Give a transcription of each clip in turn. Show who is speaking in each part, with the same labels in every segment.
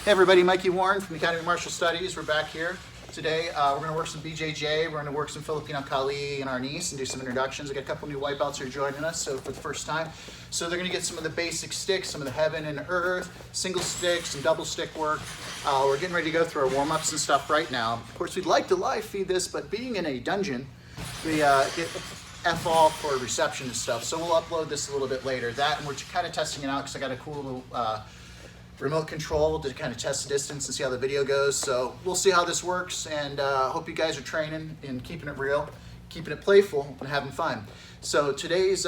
Speaker 1: Hey everybody, Mikey Warren from the Academy of Martial Studies. We're back here today. We're going to work some BJJ, we're going to work some Filipino Kali and Arnis and do some introductions. I got a couple new white belts who are joining us, so for the first time. So they're going to get some of the basic sticks, some of the heaven and earth, single stick, some double stick work. We're getting ready to go through our warm-ups and stuff right now. Of course, we'd like to live feed this, but being in a dungeon, we get F all for reception and stuff. So we'll upload this a little bit later. That, and we're kind of testing it out because I got a cool little remote control to kind of test the distance and see how the video goes. So we'll see how this works, and hope you guys are training and keeping it real, keeping it playful, and having fun. So today's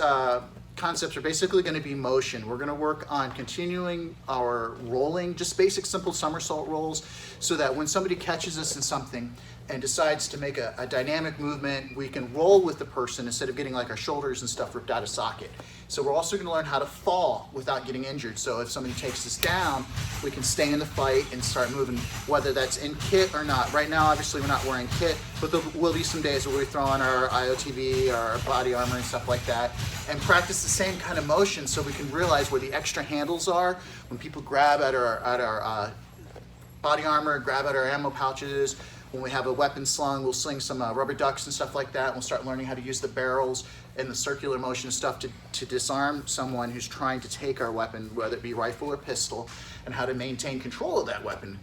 Speaker 1: concepts are basically going to be motion. We're going to work on continuing our rolling, just basic simple somersault rolls, so that when somebody catches us in something and decides to make a dynamic movement, we can roll with the person instead of getting like our shoulders and stuff ripped out of socket. So we're also going to learn how to fall without getting injured. So if somebody takes us down, we can stay in the fight and start moving, whether that's in kit or not. Right now, obviously, we're not wearing kit, but there will be some days where we throw on our IOTV, our body armor and stuff like that, and practice the same kind of motion so we can realize where the extra handles are when people grab at our body armor, grab at our ammo pouches. When we have a weapon slung, we'll sling some rubber ducks and stuff like that. We'll start learning how to use the barrels and the circular motion stuff to disarm someone who's trying to take our weapon, whether it be rifle or pistol, and how to maintain control of that weapon.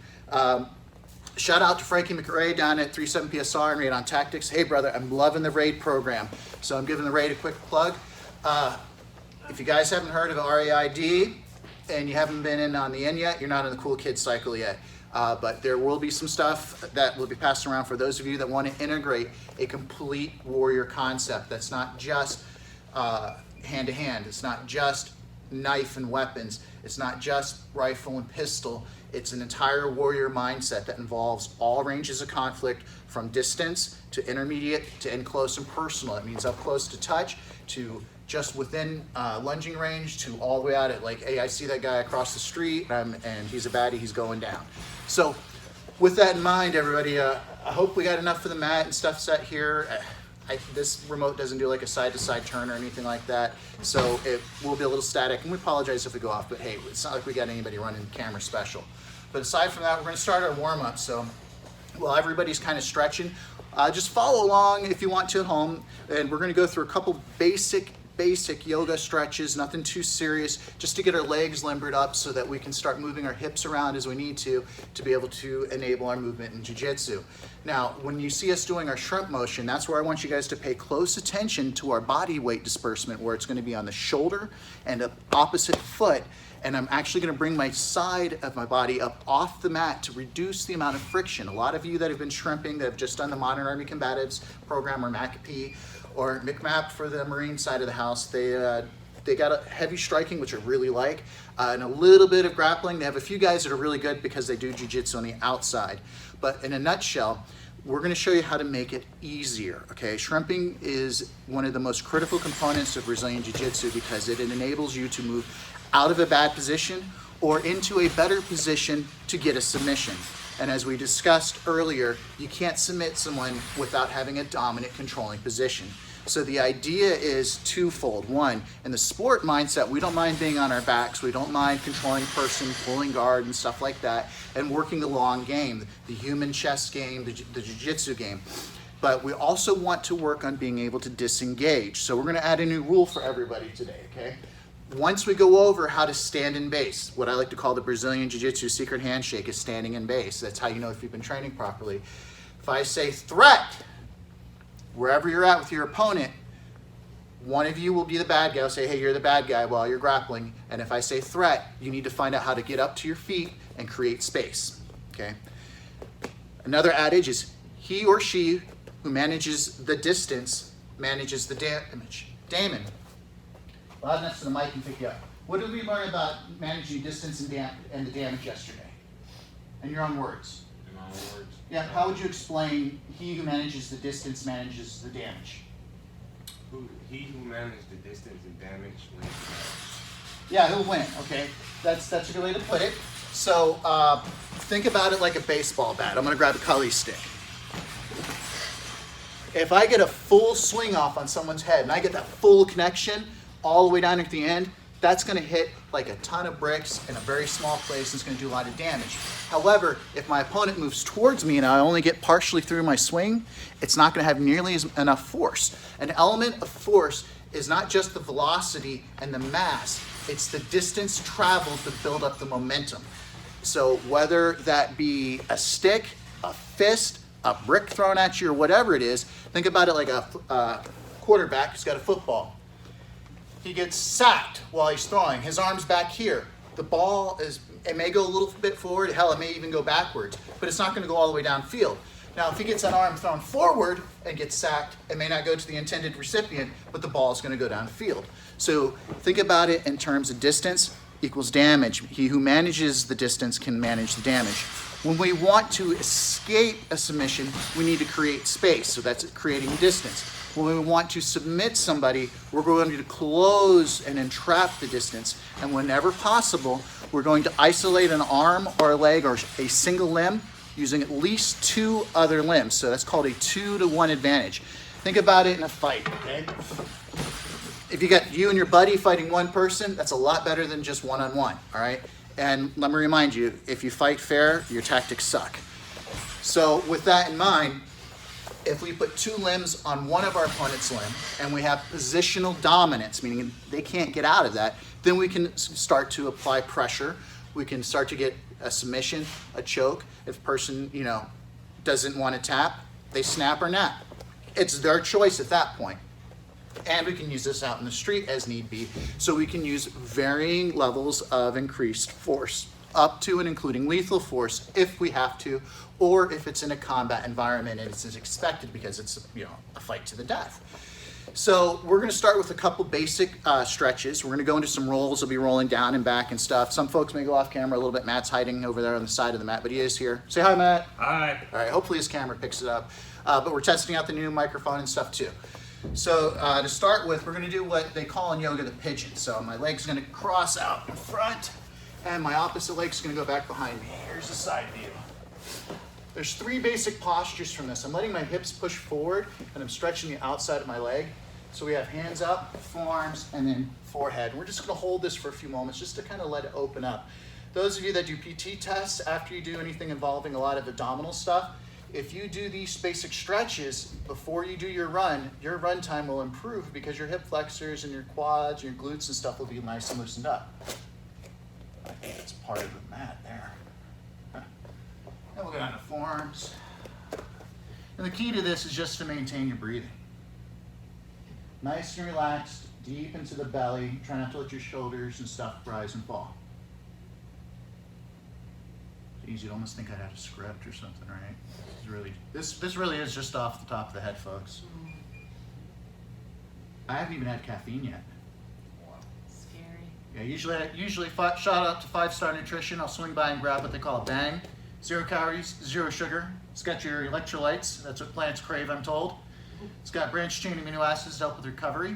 Speaker 1: Shout out to Frankie McRae down at 37 PSR and Raid on Tactics. Hey brother, I'm loving the Raid program. So I'm giving the Raid a quick plug. If you guys haven't heard of RAID and you haven't been in on the end yet, you're not in the cool kids cycle yet. But there will be some stuff that will be passed around for those of you that want to integrate a complete warrior concept that's not just hand-to-hand. It's not just knife and weapons. It's not just rifle and pistol. It's an entire warrior mindset that involves all ranges of conflict, from distance to intermediate to in close and personal. It means up close to touch, to just within lunging range, to all the way out at like, hey, I see that guy across the street and he's a baddie, he's going down. So with that in mind, everybody, I hope we got enough for the mat and stuff set here. This remote doesn't do like a side-to-side turn or anything like that, so it will be a little static, and we apologize if we go off, but hey, it's not like we got anybody running camera special. But aside from that, we're going to start our warm-up. So while everybody's kind of stretching, just follow along if you want to at home, and we're going to go through a couple basic yoga stretches, nothing too serious, just to get our legs limbered up so that we can start moving our hips around as we need to be able to enable our movement in jiu-jitsu. Now, when you see us doing our shrimp motion, that's where I want you guys to pay close attention to our body weight disbursement, where it's going to be on the shoulder and the opposite foot. And I'm actually going to bring my side of my body up off the mat to reduce the amount of friction. A lot of you that have been shrimping, that have just done the Modern Army Combatives program or MACP or MCMAP for the Marine side of the house, they got a heavy striking, which I really like, and a little bit of grappling. They have a few guys that are really good because they do jiu-jitsu on the outside. But in a nutshell, we're going to show you how to make it easier, okay? Shrimping is one of the most critical components of Brazilian Jiu-Jitsu because it enables you to move out of a bad position or into a better position to get a submission. And as we discussed earlier, you can't submit someone without having a dominant controlling position. So the idea is twofold. One, in the sport mindset, we don't mind being on our backs. We don't mind controlling person, pulling guard and stuff like that, and working the long game, the human chess game, the jiu-jitsu game. But we also want to work on being able to disengage. So we're going to add a new rule for everybody today, okay? Once we go over how to stand in base, what I like to call the Brazilian Jiu-Jitsu secret handshake is standing in base. That's how you know if you've been training properly. If I say threat, wherever you're at with your opponent, one of you will be the bad guy. I'll say, hey, you're the bad guy while you're grappling. And if I say threat, you need to find out how to get up to your feet and create space, okay? Another adage is he or she who manages the distance manages the damage. Damon. Loud enough so the mic can pick you up. What did we learn about managing distance and the damage yesterday? In your own words.
Speaker 2: In my own words.
Speaker 1: Yeah, how would you explain he who manages the distance manages the damage?
Speaker 2: He who manages the distance and damage wins.
Speaker 1: Yeah, he'll win, okay. That's a good way to put it. So think about it like a baseball bat. I'm gonna grab a Kali stick. If I get a full swing off on someone's head and I get that full connection all the way down at the end, that's going to hit like a ton of bricks in a very small place and it's going to do a lot of damage. However, if my opponent moves towards me and I only get partially through my swing, it's not going to have nearly enough force. An element of force is not just the velocity and the mass, it's the distance traveled to build up the momentum. So whether that be a stick, a fist, a brick thrown at you, or whatever it is, think about it like a quarterback who's got a football. He gets sacked while he's throwing. His arm's back here. The ball it may go a little bit forward, hell, it may even go backwards, but it's not going to go all the way downfield. Now, if he gets that arm thrown forward and gets sacked, it may not go to the intended recipient, but the ball is going to go downfield. So think about it in terms of distance equals damage. He who manages the distance can manage the damage. When we want to escape a submission, we need to create space, so that's creating distance. When we want to submit somebody, we're going to close and entrap the distance. And whenever possible, we're going to isolate an arm or a leg or a single limb using at least 2 other limbs. So that's called a 2-to-1 advantage. Think about it in a fight, okay? If you got you and your buddy fighting one person, that's a lot better than just one-on-one, all right? And let me remind you, if you fight fair, your tactics suck. So with that in mind, if we put 2 limbs on one of our opponent's limb and we have positional dominance, meaning they can't get out of that, then we can start to apply pressure. We can start to get a submission, a choke. If a person, doesn't want to tap, they snap or nap. It's their choice at that point. And we can use this out in the street as need be. So we can use varying levels of increased force, up to and including lethal force if we have to, or if it's in a combat environment and it's expected because it's a fight to the death. So we're going to start with a couple basic stretches. We're going to go into some rolls. We'll be rolling down and back and stuff. Some folks may go off camera a little bit. Matt's hiding over there on the side of the mat, but he is here. Say hi, Matt.
Speaker 2: Hi.
Speaker 1: All right, hopefully his camera picks it up. But we're testing out the new microphone and stuff too. So to start with, we're going to do what they call in yoga the pigeon. So my leg's going to cross out in front, and my opposite leg's going to go back behind me. Here's the side view. There's 3 basic postures from this. I'm letting my hips push forward, and I'm stretching the outside of my leg. So we have hands up, forearms, and then forehead. We're just going to hold this for a few moments just to kind of let it open up. Those of you that do PT tests, after you do anything involving a lot of abdominal stuff, if you do these basic stretches before you do your run time will improve because your hip flexors and your quads, your glutes and stuff will be nice and loosened up. I think it's part of the mat there. Then we'll go down to forearms. And the key to this is just to maintain your breathing. Nice and relaxed, deep into the belly. Try not to let your shoulders and stuff rise and fall. Geez, you'd almost think I had a script or something, right? This really is just off the top of the head, folks. I haven't even had caffeine yet.
Speaker 3: Wow. Scary.
Speaker 1: Yeah, usually shout out to 5-Star Nutrition. I'll swing by and grab what they call a bang. 0 calories, 0 sugar. It's got your electrolytes. That's what plants crave, I'm told. It's got branched chain amino acids to help with recovery.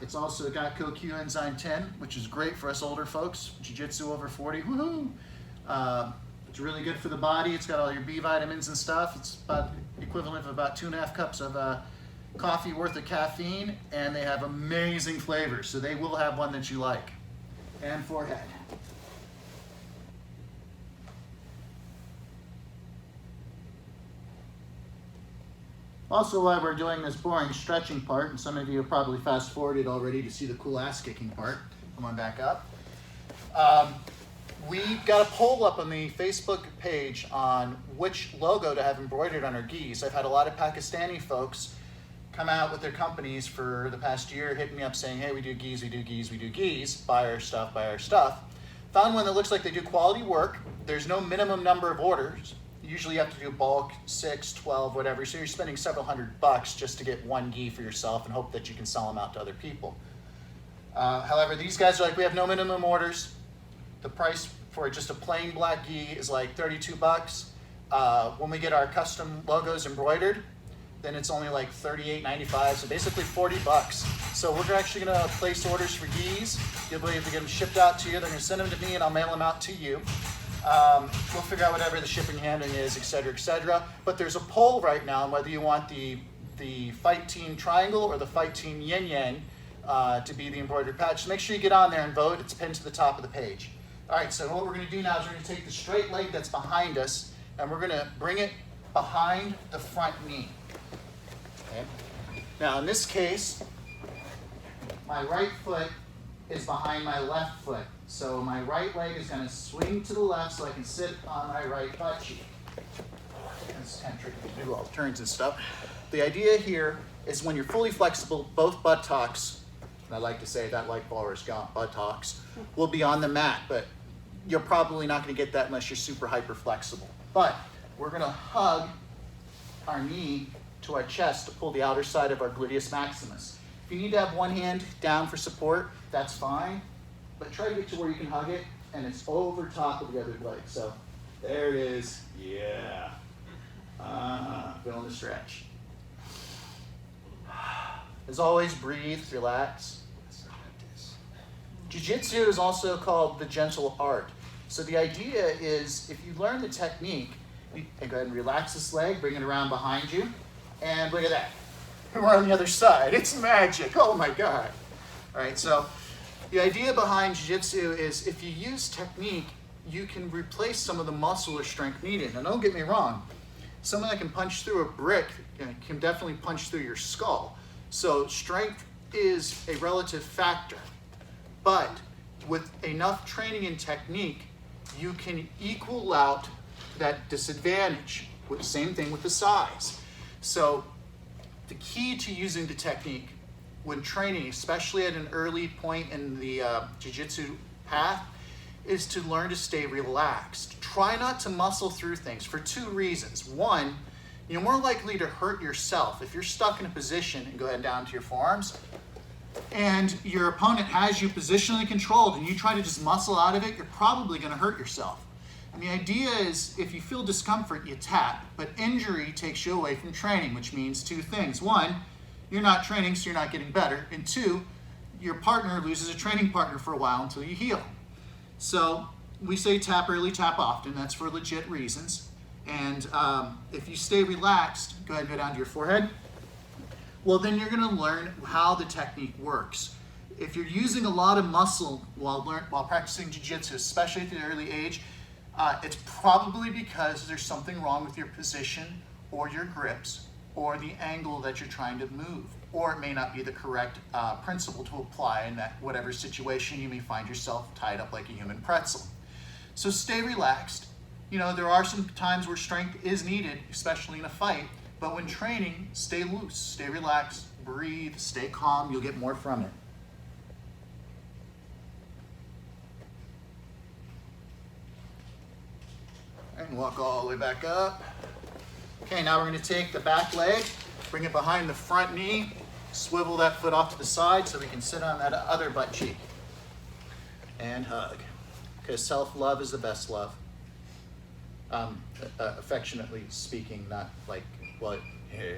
Speaker 1: It's also got CoQ enzyme 10, which is great for us older folks. Jiu-jitsu over 40, woohoo! It's really good for the body. It's got all your B vitamins and stuff. It's about the equivalent of about 2.5 cups of coffee worth of caffeine, and they have amazing flavors. So they will have one that you like. And forehead. Also, while we're doing this boring stretching part, and some of you have probably fast forwarded already to see the cool ass kicking part. Come on back up. We got a poll up on the Facebook page on which logo to have embroidered on our gis. I've had a lot of Pakistani folks come out with their companies for the past year, hitting me up saying, hey, we do gis, we do gis, we do gis, buy our stuff, buy our stuff. Found one that looks like they do quality work. There's no minimum number of orders. Usually you have to do bulk, 6, 12, whatever. So you're spending several $100 just to get one gi for yourself and hope that you can sell them out to other people. However, these guys are like, we have no minimum orders. The price for just a plain black gi is like $32. When we get our custom logos embroidered, then it's only like $38.95, so basically $40. So we're actually gonna place orders for gis. You'll be able to get them shipped out to you. They're gonna send them to me and I'll mail them out to you. We'll figure out whatever the shipping handling is, et cetera, et cetera. But there's a poll right now on whether you want the Fight Team Triangle or the Fight Team Yin Yang. to be the embroidered patch. So make sure you get on there and vote. It's pinned to the top of the page. All right, so what we're going to do now is we're going to take the straight leg that's behind us and we're going to bring it behind the front knee. Okay? Now in this case, my right foot is behind my left foot. So my right leg is going to swing to the left so I can sit on my right butt cheek. It's kind of tricky to do all the turns and stuff. The idea here is when you're fully flexible, both buttocks, and I like to say that like Forrest Gump, buttocks, will be on the mat, but you're probably not going to get that unless you're super hyper flexible. But we're going to hug our knee to our chest to pull the outer side of our gluteus maximus. If you need to have one hand down for support, that's fine, but try to get to where you can hug it and it's over top of the other leg. So there it is. Yeah. Feeling the stretch. As always, breathe, relax. Jiu-jitsu is also called the gentle art. So the idea is if you learn the technique, you go ahead and relax this leg, bring it around behind you, and look at that. We're on the other side. It's magic. Oh my God. All right, so the idea behind jiu-jitsu is if you use technique, you can replace some of the muscle or strength needed. Now don't get me wrong. Someone that can punch through a brick can definitely punch through your skull. So strength is a relative factor. But with enough training and technique, you can equal out that disadvantage. With the same thing with the size. So the key to using the technique when training, especially at an early point in the jiu-jitsu path, is to learn to stay relaxed. Try not to muscle through things for two reasons. One, you're more likely to hurt yourself. If you're stuck in a position, and go ahead down to your forearms, and your opponent has you positionally controlled and you try to just muscle out of it, you're probably going to hurt yourself. And the idea is if you feel discomfort, you tap, but injury takes you away from training, which means two things. One, you're not training, so you're not getting better. And two, your partner loses a training partner for a while until you heal. So we say tap early, tap often. That's for legit reasons. And if you stay relaxed, go ahead and go down to your forehead. Well, then you're going to learn how the technique works. If you're using a lot of muscle while practicing jiu-jitsu, especially at the early age, it's probably because there's something wrong with your position or your grips or the angle that you're trying to move. Or it may not be the correct principle to apply in that whatever situation you may find yourself tied up like a human pretzel. So stay relaxed. You know, there are some times where strength is needed, especially in a fight, but when training, stay loose, stay relaxed, breathe, stay calm, you'll get more from it. And walk all the way back up. Okay, now we're going to take the back leg, bring it behind the front knee, swivel that foot off to the side so we can sit on that other butt cheek. And hug. Because self-love is the best love. Affectionately speaking, not like, what? Hey.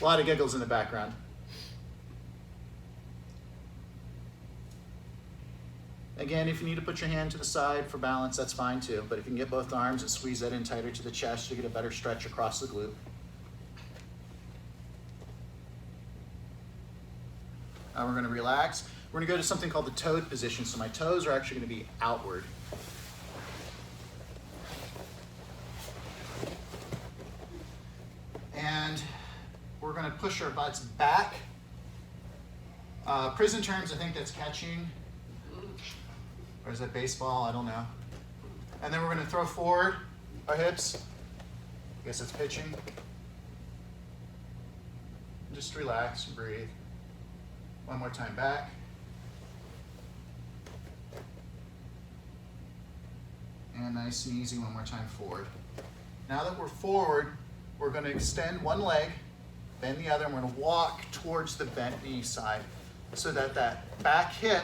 Speaker 1: A lot of giggles in the background. Again, if you need to put your hand to the side for balance, that's fine too. But if you can get both arms and squeeze that in tighter to the chest, you get a better stretch across the glute. Now we're going to relax. We're going to go to something called the toed position. So my toes are actually going to be outward. And we're going to push our butts back. Prison terms, I think that's catching. Or is that baseball? I don't know. And then we're going to throw forward our hips. I guess it's pitching. Just relax and breathe. One more time back. And nice and easy, one more time forward. Now that we're forward, we're going to extend one leg, bend the other, and we're going to walk towards the bent knee side so that that back hip,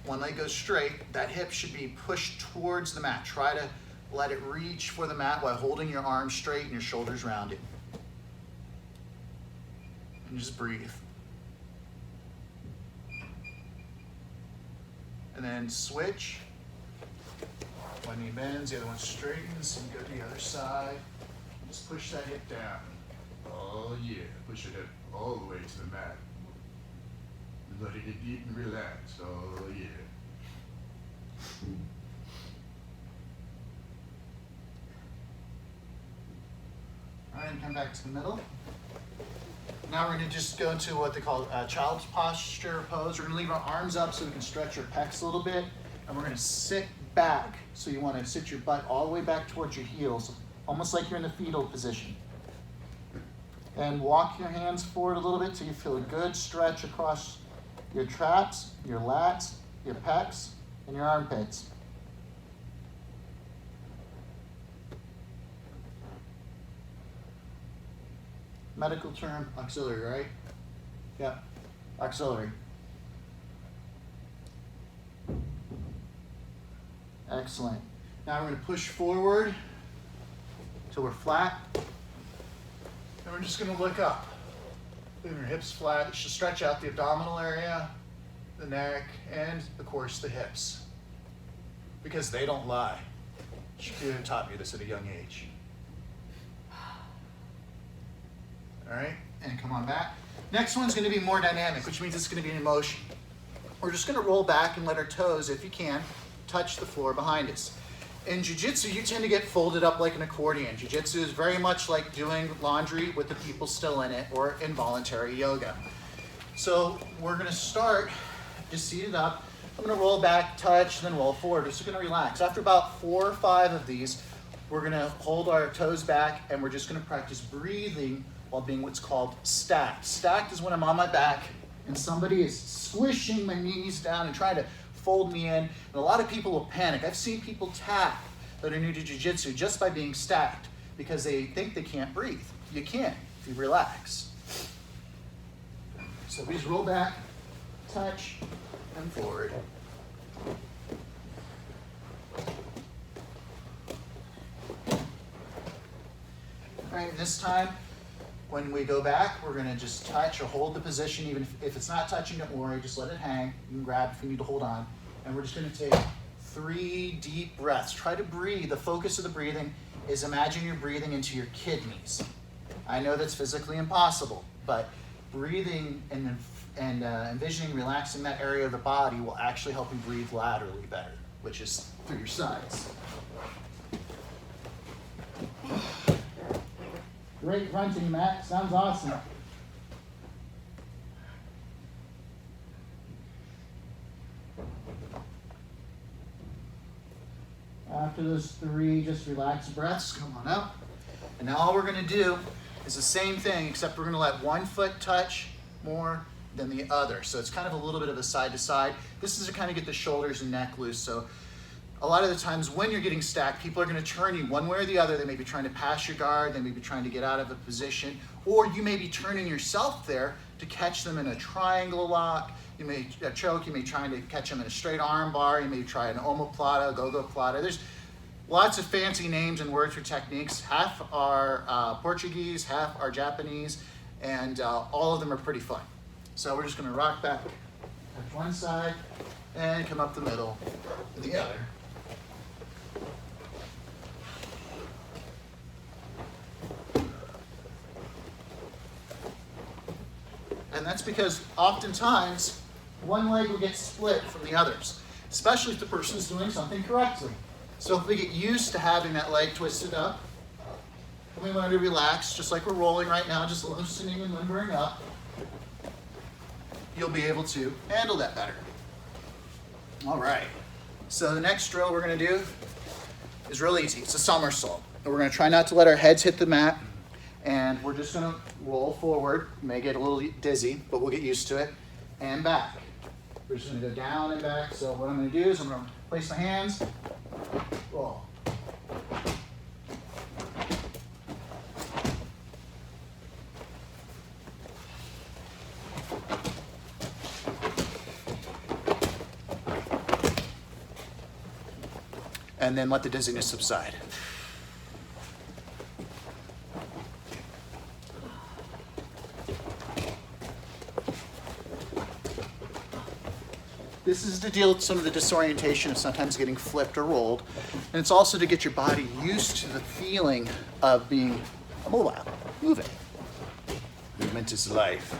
Speaker 1: one leg goes straight, that hip should be pushed towards the mat. Try to let it reach for the mat while holding your arms straight and your shoulders rounded. And just breathe. And then switch. One knee bends, the other one straightens, and go to the other side. Just push that hip down. Oh yeah, push it all the way to the mat.
Speaker 4: gotta get deep and relax. Oh yeah.
Speaker 1: All right, and come back to the middle. Now we're going to just go into what they call child's posture pose. We're going to leave our arms up so we can stretch our pecs a little bit. And we're going to sit back. So you want to sit your butt all the way back towards your heels, almost like you're in the fetal position. And walk your hands forward a little bit so you feel a good stretch across your traps, your lats, your pecs, and your armpits. Medical term, auxiliary, right? Yeah, auxiliary. Excellent. Now we're going to push forward till we're flat. And we're just going to look up. Leave your hips flat. It should stretch out the abdominal area, the neck, and of course the hips. Because they don't lie. Shakira taught me this at a young age. All right, and come on back. Next one's going to be more dynamic, which means it's going to be in motion. We're just going to roll back and let our toes, if you can, touch the floor behind us. In jiu-jitsu, you tend to get folded up like an accordion. Jiu-jitsu is very much like doing laundry with the people still in it, or involuntary yoga. So we're going to start just seated up. I'm going to roll back, touch, then roll forward. We're just going to relax. After about 4 or 5 of these, we're going to hold our toes back, and we're just going to practice breathing while being what's called stacked. Stacked is when I'm on my back and somebody is squishing my knees down and trying to fold me in. And a lot of people will panic. I've seen people tap that are new to jiu-jitsu just by being stacked because they think they can't breathe. You can if you relax. So we just roll back, touch, and forward. All right, this time, when we go back, we're going to just touch or hold the position. Even if it's not touching, don't worry. Just let it hang. You can grab if you need to hold on. And we're just going to take 3 deep breaths. Try to breathe. The focus of the breathing is imagine you're breathing into your kidneys. I know that's physically impossible, but breathing and envisioning relaxing that area of the body will actually help you breathe laterally better, which is through your sides. Great grunting, Matt. Sounds awesome. After those 3 just relaxed breaths, come on up. And now all we're going to do is the same thing, except we're going to let one foot touch more than the other. So it's kind of a little bit of a side to side. This is to kind of get the shoulders and neck loose. So a lot of the times when you're getting stacked, people are going to turn you one way or the other. They may be trying to pass your guard. They may be trying to get out of a position. Or you may be turning yourself there to catch them in a triangle lock. You may choke. You may try to catch them in a straight arm bar. You may try an omoplata, go-go plata. There's lots of fancy names and words for techniques. Half are Portuguese, half are Japanese, and all of them are pretty fun. So we're just going to rock back, touch one side, and come up the middle to the other. And that's because oftentimes one leg will get split from the others, especially if the person's doing something correctly. So if we get used to having that leg twisted up, and we learn to relax, just like we're rolling right now, just loosening and limbering up, you'll be able to handle that better. All right, so the next drill we're going to do is real easy. It's a somersault. And we're going to try not to let our heads hit the mat, and we're just going to roll forward. You may get a little dizzy, but we'll get used to it, and back. We're just going to go down and back. So what I'm going to do is I'm going to place my hands, roll. And then let the dizziness subside. This is to deal with some of the disorientation of sometimes getting flipped or rolled. And it's also to get your body used to the feeling of being mobile, moving. Movement is life.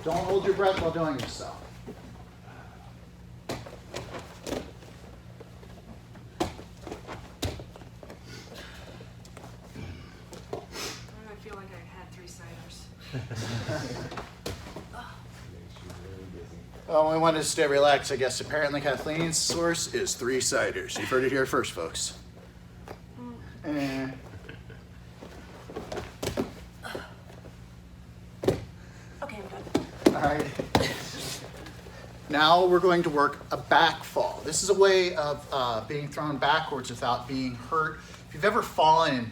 Speaker 1: Don't hold your breath while doing this, though.
Speaker 3: I feel like I had 3 ciders.
Speaker 1: Well, we wanted to stay relaxed, I guess. Apparently, Kathleen's source is 3 ciders. You've heard it here first, folks. Eh.
Speaker 3: Okay, I'm done.
Speaker 1: All right. Now we're going to work a back fall. This is a way of being thrown backwards without being hurt. If you've ever fallen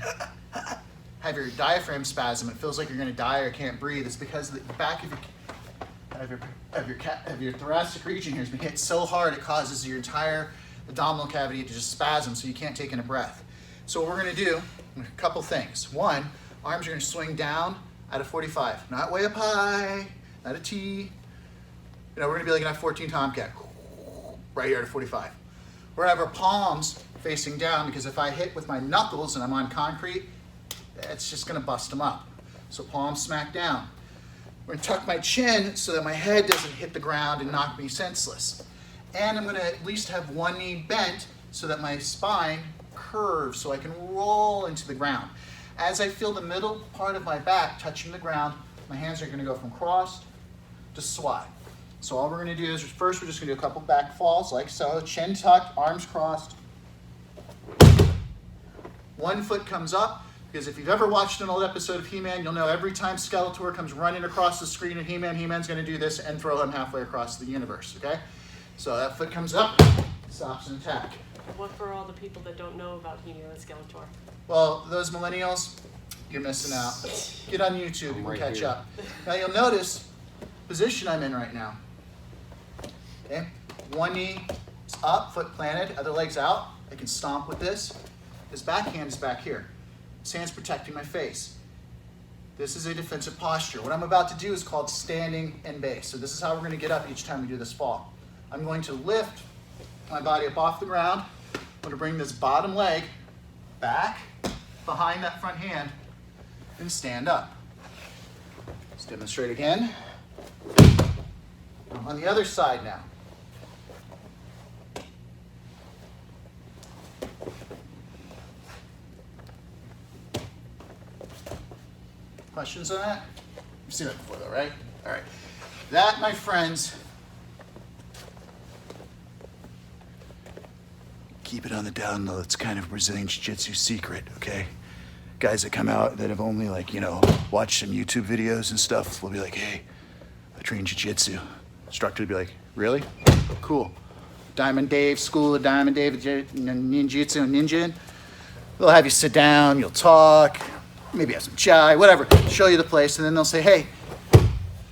Speaker 1: and have your diaphragm spasm, it feels like you're going to die or can't breathe. It's because the back of your thoracic region here has been hit so hard it causes your entire abdominal cavity to just spasm, so you can't take in a breath. So what we're going to do, a couple things. One, arms are going to swing down at a 45, not way up high, not a T. We're going to be like an F-14 Tomcat, right here at a 45. We're going to have our palms facing down because if I hit with my knuckles and I'm on concrete, it's just going to bust them up. So palms smack down. We're going to tuck my chin so that my head doesn't hit the ground and knock me senseless. And I'm going to at least have one knee bent so that my spine curves so I can roll into the ground. As I feel the middle part of my back touching the ground, my hands are going to go from crossed to swat. So all we're going to do is first we're just going to do a couple back falls like so, chin tucked, arms crossed. One foot comes up, because if you've ever watched an old episode of He-Man, you'll know every time Skeletor comes running across the screen at He-Man, He-Man's going to do this and throw him halfway across the universe, okay? So that foot comes up, stops an attack.
Speaker 3: What for all the people that don't know about He-Man and Skeletor?
Speaker 1: Well, those millennials, you're missing out. Get on YouTube, you can catch up. Now you'll notice position I'm in right now. Okay, one knee is up, foot planted, other leg's out. I can stomp with this. His backhand is back here. His hand's protecting my face. This is a defensive posture. What I'm about to do is called standing and base. So this is how we're going to get up each time we do this fall. I'm going to lift my body up off the ground. I'm going to bring this bottom leg back behind that front hand and stand up. Let's demonstrate again. I'm on the other side now. Questions on that? You've seen that before though, right? All right. That, my friends, keep it on the down low. It's kind of Brazilian Jiu-Jitsu secret, okay? Guys that come out that have only watched some YouTube videos and stuff will be like, hey, I train Jiu-Jitsu. Instructor would be like, really? Cool. Diamond Dave, School of Diamond Dave, Ninjutsu and Ninja. They'll have you sit down, you'll talk, maybe have some chai, whatever, show you the place, and then they'll say, hey,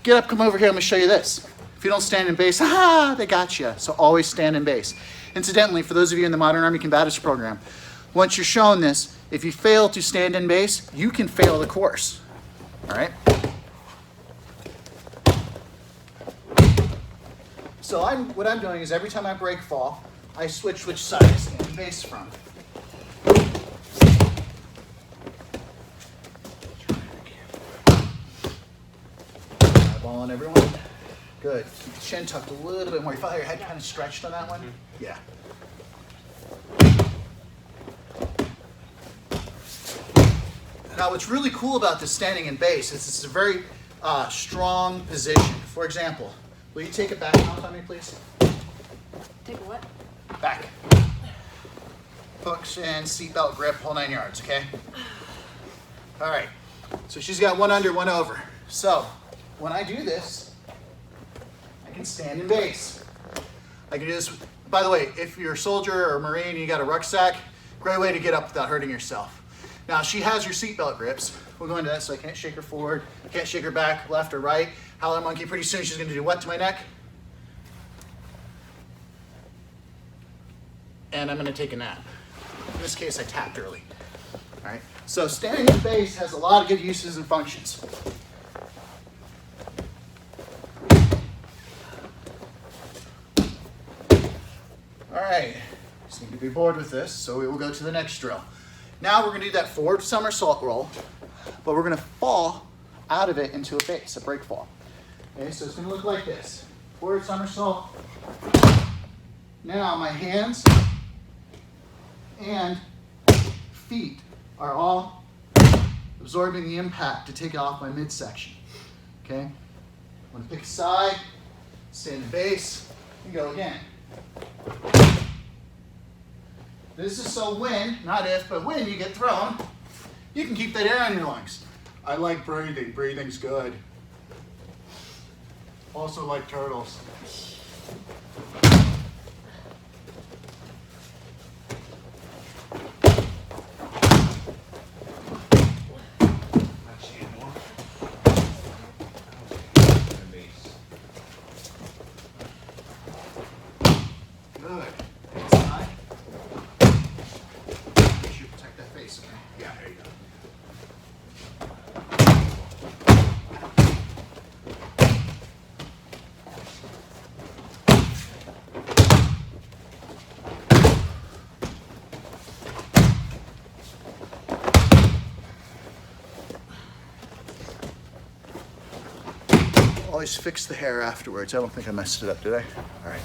Speaker 1: get up, come over here, let me show you this. If you don't stand in base, they got you. So always stand in base. Incidentally, for those of you in the Modern Army Combatives program, once you're shown this, if you fail to stand in base, you can fail the course. All right? So what I'm doing is every time I break fall, I switch which side I stand in base from. Eyeball on everyone. Good. Keep the chin tucked a little bit more. You felt your head kind of stretched on that one? Yeah. Now, what's really cool about this standing in base is it's a very strong position. For example, will you take a back mount on me, please?
Speaker 3: Take a what?
Speaker 1: Back. Hooks and seatbelt grip, whole 9 yards, okay? All right. So she's got one under, one over. So when I do this, I can stand in base. I can do this. By the way, if you're a soldier or a Marine and you got a rucksack, great way to get up without hurting yourself. Now, she has your seatbelt grips. We'll go into that, so I can't shake her forward, can't shake her back, left or right. Howler monkey, pretty soon she's gonna do what to my neck? And I'm gonna take a nap. In this case, I tapped early. All right, so standing in base has a lot of good uses and functions. All right, you seem to be bored with this, so we will go to the next drill. Now we're going to do that forward somersault roll, but we're going to fall out of it into a base, a break fall. Okay, so it's going to look like this. Forward somersault. Now my hands and feet are all absorbing the impact to take it off my midsection. Okay? I'm going to pick a side, stand in base, and go again. This is so when, not if, but when you get thrown, you can keep that air on your lungs. I like breathing. Breathing's good. Also like turtles. Good. Inside. Make sure you protect that face, okay? Yeah, there you go. Always fix the hair afterwards. I don't think I messed it up, did I? All right.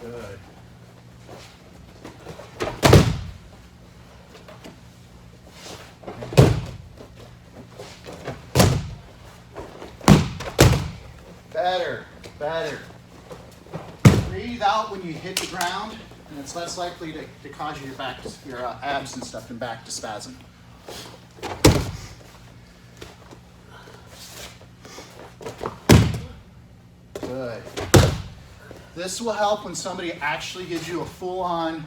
Speaker 1: Good. Better, better. Breathe out when you hit the ground, and it's less likely to cause your back, your abs and stuff and back to spasm. Good. This will help when somebody actually gives you a full-on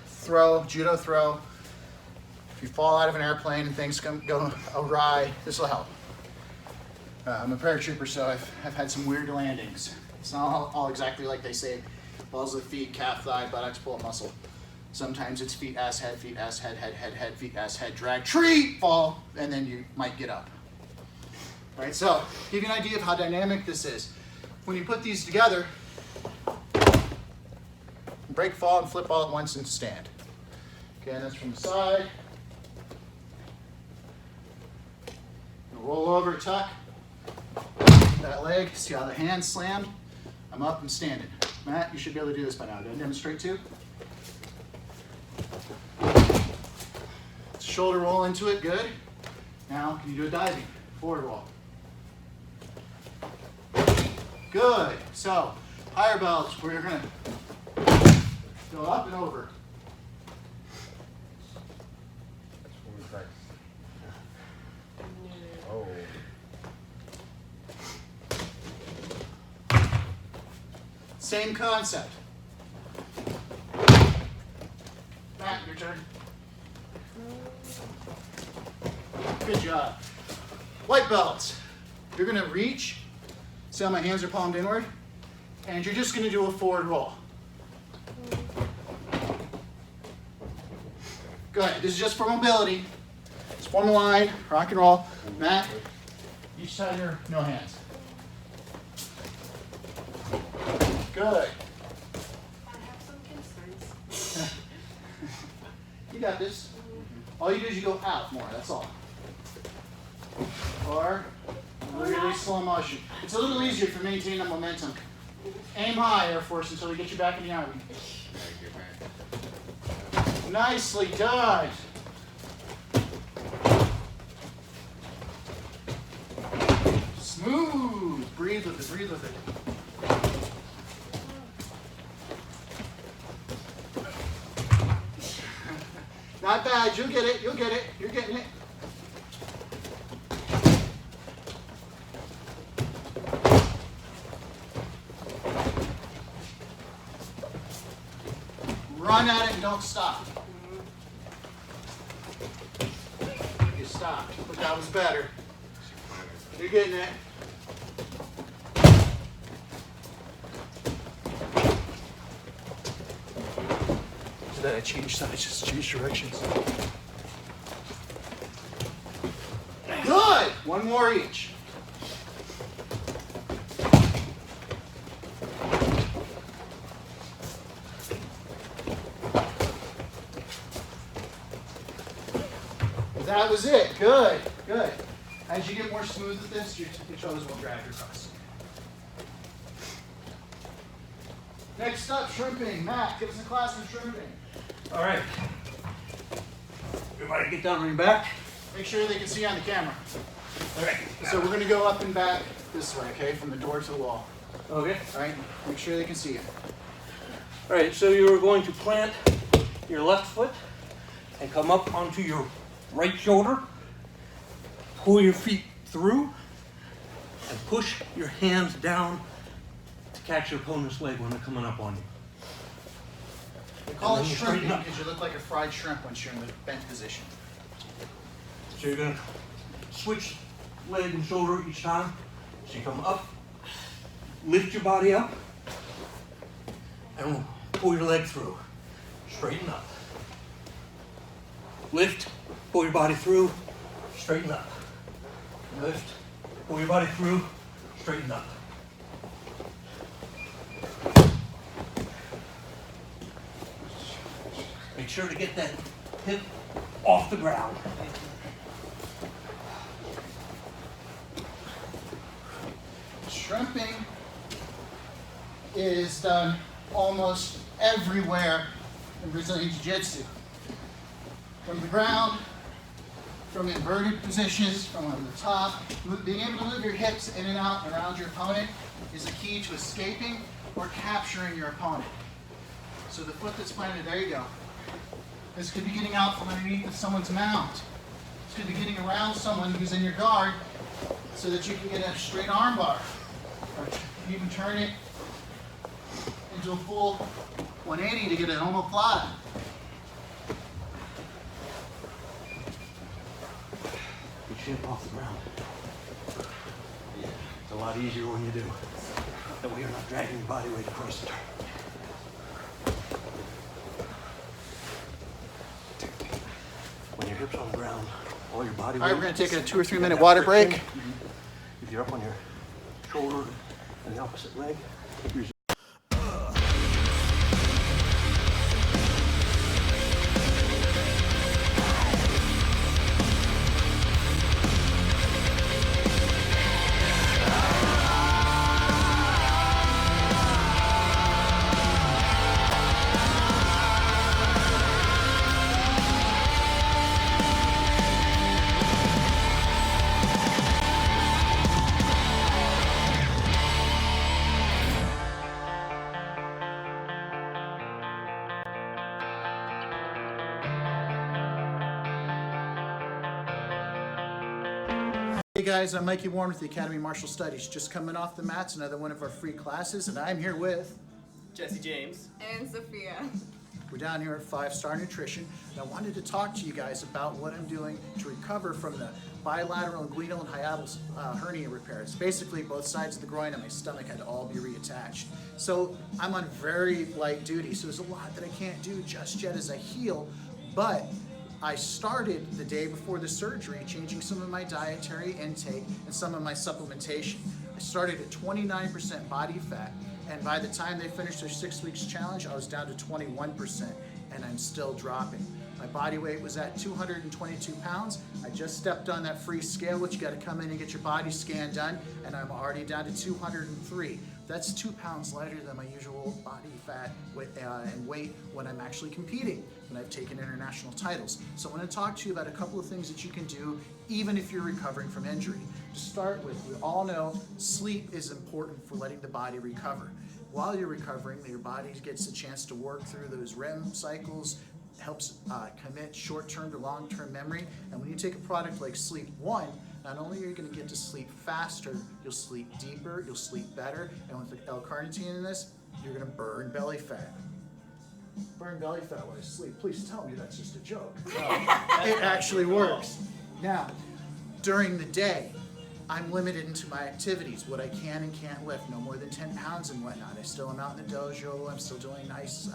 Speaker 1: throw, judo throw. If you fall out of an airplane and things go awry, this will help. I'm a paratrooper, so I've had some weird landings. It's not all exactly like they say. Balls of the feet, calf, thigh, buttocks, pull-up muscle. Sometimes it's feet, ass, head, head, feet, ass, head, drag, tree, fall, and then you might get up. Right, so give you an idea of how dynamic this is. When you put these together, break, fall, and flip all at once and stand. Okay, and that's from the side. Roll over, tuck. That leg, see how the hand slammed? I'm up and standing. Matt, you should be able to do this by now. Did I demonstrate too? Shoulder roll into it, good. Now, can you do a diving? Forward roll. Good. So, higher belts, we're gonna go up and over.
Speaker 2: Oh.
Speaker 1: Same concept. Matt, your turn. Good job. White belts. You're going to reach. See how my hands are palmed inward? And you're just going to do a forward roll. Good. This is just for mobility. Just form a line, rock and roll. Matt, each side here, no hands. Good.
Speaker 3: I have some concerns.
Speaker 1: You got this. All you do is you go out more, that's all. Or really slow motion. It's a little easier for maintaining the momentum. Aim high, Air Force, until we get you back in the Army. Nicely done. Smooth. Breathe with it, breathe with it. Not bad, you'll get it, you'll get it, you're getting it. Run at it and don't stop. You stopped, but that was better. You're getting it. That I changed sides, just change directions. Good! One more each. That was it. Good, good. As you get more smooth with this, your shoulders won't drag across. Next up, shrimping. Matt, give us a class on shrimping.
Speaker 5: All right. Everybody get down on your back.
Speaker 1: Make sure they can see you on the camera.
Speaker 5: All right.
Speaker 1: So we're going to go up and back this way, okay, from the door to the wall.
Speaker 5: Okay.
Speaker 1: All right, make sure they can see you.
Speaker 5: All right, so you're going to plant your left foot and come up onto your right shoulder. Pull your feet through and push your hands down to catch your opponent's leg when they're coming up on you.
Speaker 1: They call it
Speaker 5: And then you straighten
Speaker 1: shrimping
Speaker 5: up.
Speaker 1: because you look like a fried shrimp once you're in the bent position.
Speaker 5: So you're going to switch leg and shoulder each time. So you come up, lift your body up, and pull your leg through. Straighten up. Lift, pull your body through, straighten up. Lift, pull your body through, straighten up. Make sure to get that hip off the ground.
Speaker 1: Shrimping is done almost everywhere in Brazilian Jiu-Jitsu. From the ground, from inverted positions, from on the top. Being able to move your hips in and out and around your opponent is a key to escaping or capturing your opponent. So the foot that's planted, there you go. This could be getting out from underneath someone's mount. This could be getting around someone who's in your guard so that you can get a straight arm bar. Or you can turn it into a full 180 to get an omoplata.
Speaker 5: Get your hip off the ground. It's a lot easier when you do. That way you're not dragging your body weight across the turn. When your hips on the ground, all your body weight.
Speaker 1: All right, we're going to take a 2 or 3 minute water break.
Speaker 5: If you're up on your shoulder and the opposite leg, use
Speaker 1: Hey guys, I'm Mikey Warren with the Academy of Martial Studies. Just coming off the mats, another one of our free classes, and I'm here with...
Speaker 6: Jesse James.
Speaker 3: And Sophia.
Speaker 1: We're down here at 5-Star Nutrition, and I wanted to talk to you guys about what I'm doing to recover from the bilateral inguinal and hiatal hernia repairs. Basically, both sides of the groin and my stomach had to all be reattached. So I'm on very light duty, so there's a lot that I can't do just yet as I heal, but I started the day before the surgery changing some of my dietary intake and some of my supplementation. I started at 29% body fat, and by the time they finished their 6 weeks challenge, I was down to 21%, and I'm still dropping. My body weight was at 222 pounds. I just stepped on that free scale, which you gotta come in and get your body scan done, and I'm already down to 203. That's 2 pounds lighter than my usual body fat and weight when I'm actually competing, when I've taken international titles. So I want to talk to you about a couple of things that you can do even if you're recovering from injury. To start with, we all know sleep is important for letting the body recover. While you're recovering, your body gets a chance to work through those REM cycles, helps commit short-term to long-term memory, and when you take a product like Sleep One, not only are you going to get to sleep faster, you'll sleep deeper, you'll sleep better, and with the L-carnitine in this, you're going to burn belly fat. Burn belly fat while I sleep. Please tell me that's just a joke. No, it actually works. Now, during the day, I'm limited into my activities, what I can and can't lift, no more than 10 pounds and whatnot. I still am out in the dojo, I'm still doing nice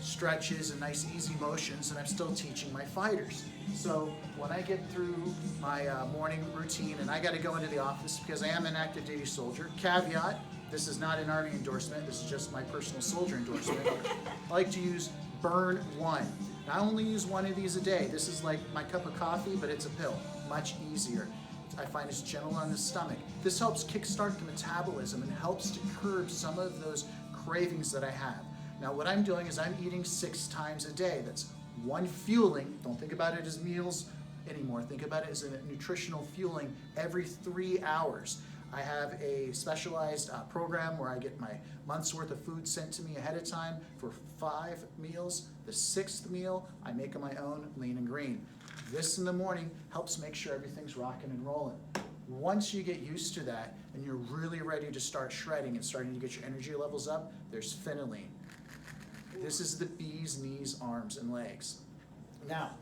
Speaker 1: stretches and nice easy motions, and I'm still teaching my fighters. So when I get through my morning routine and I got to go into the office because I am an active duty soldier, caveat, this is not an Army endorsement, this is just my personal soldier endorsement. I like to use burn one. I only use one of these a day. This is like my cup of coffee, but it's a pill. Much easier. I find it's gentle on the stomach. This helps kickstart the metabolism and helps to curb some of those cravings that I have. Now what I'm doing is I'm eating 6 times a day. That's one fueling. Don't think about it as meals anymore. Think about it as a nutritional fueling every 3 hours. I have a specialized program where I get my month's worth of food sent to me ahead of time for 5 meals. The 6th meal, I make on my own, lean and green. This in the morning helps make sure everything's rocking and rolling. Once you get used to that and you're really ready to start shredding and starting to get your energy levels up, there's phenylene. This is the bee's knees, arms, and legs. Now,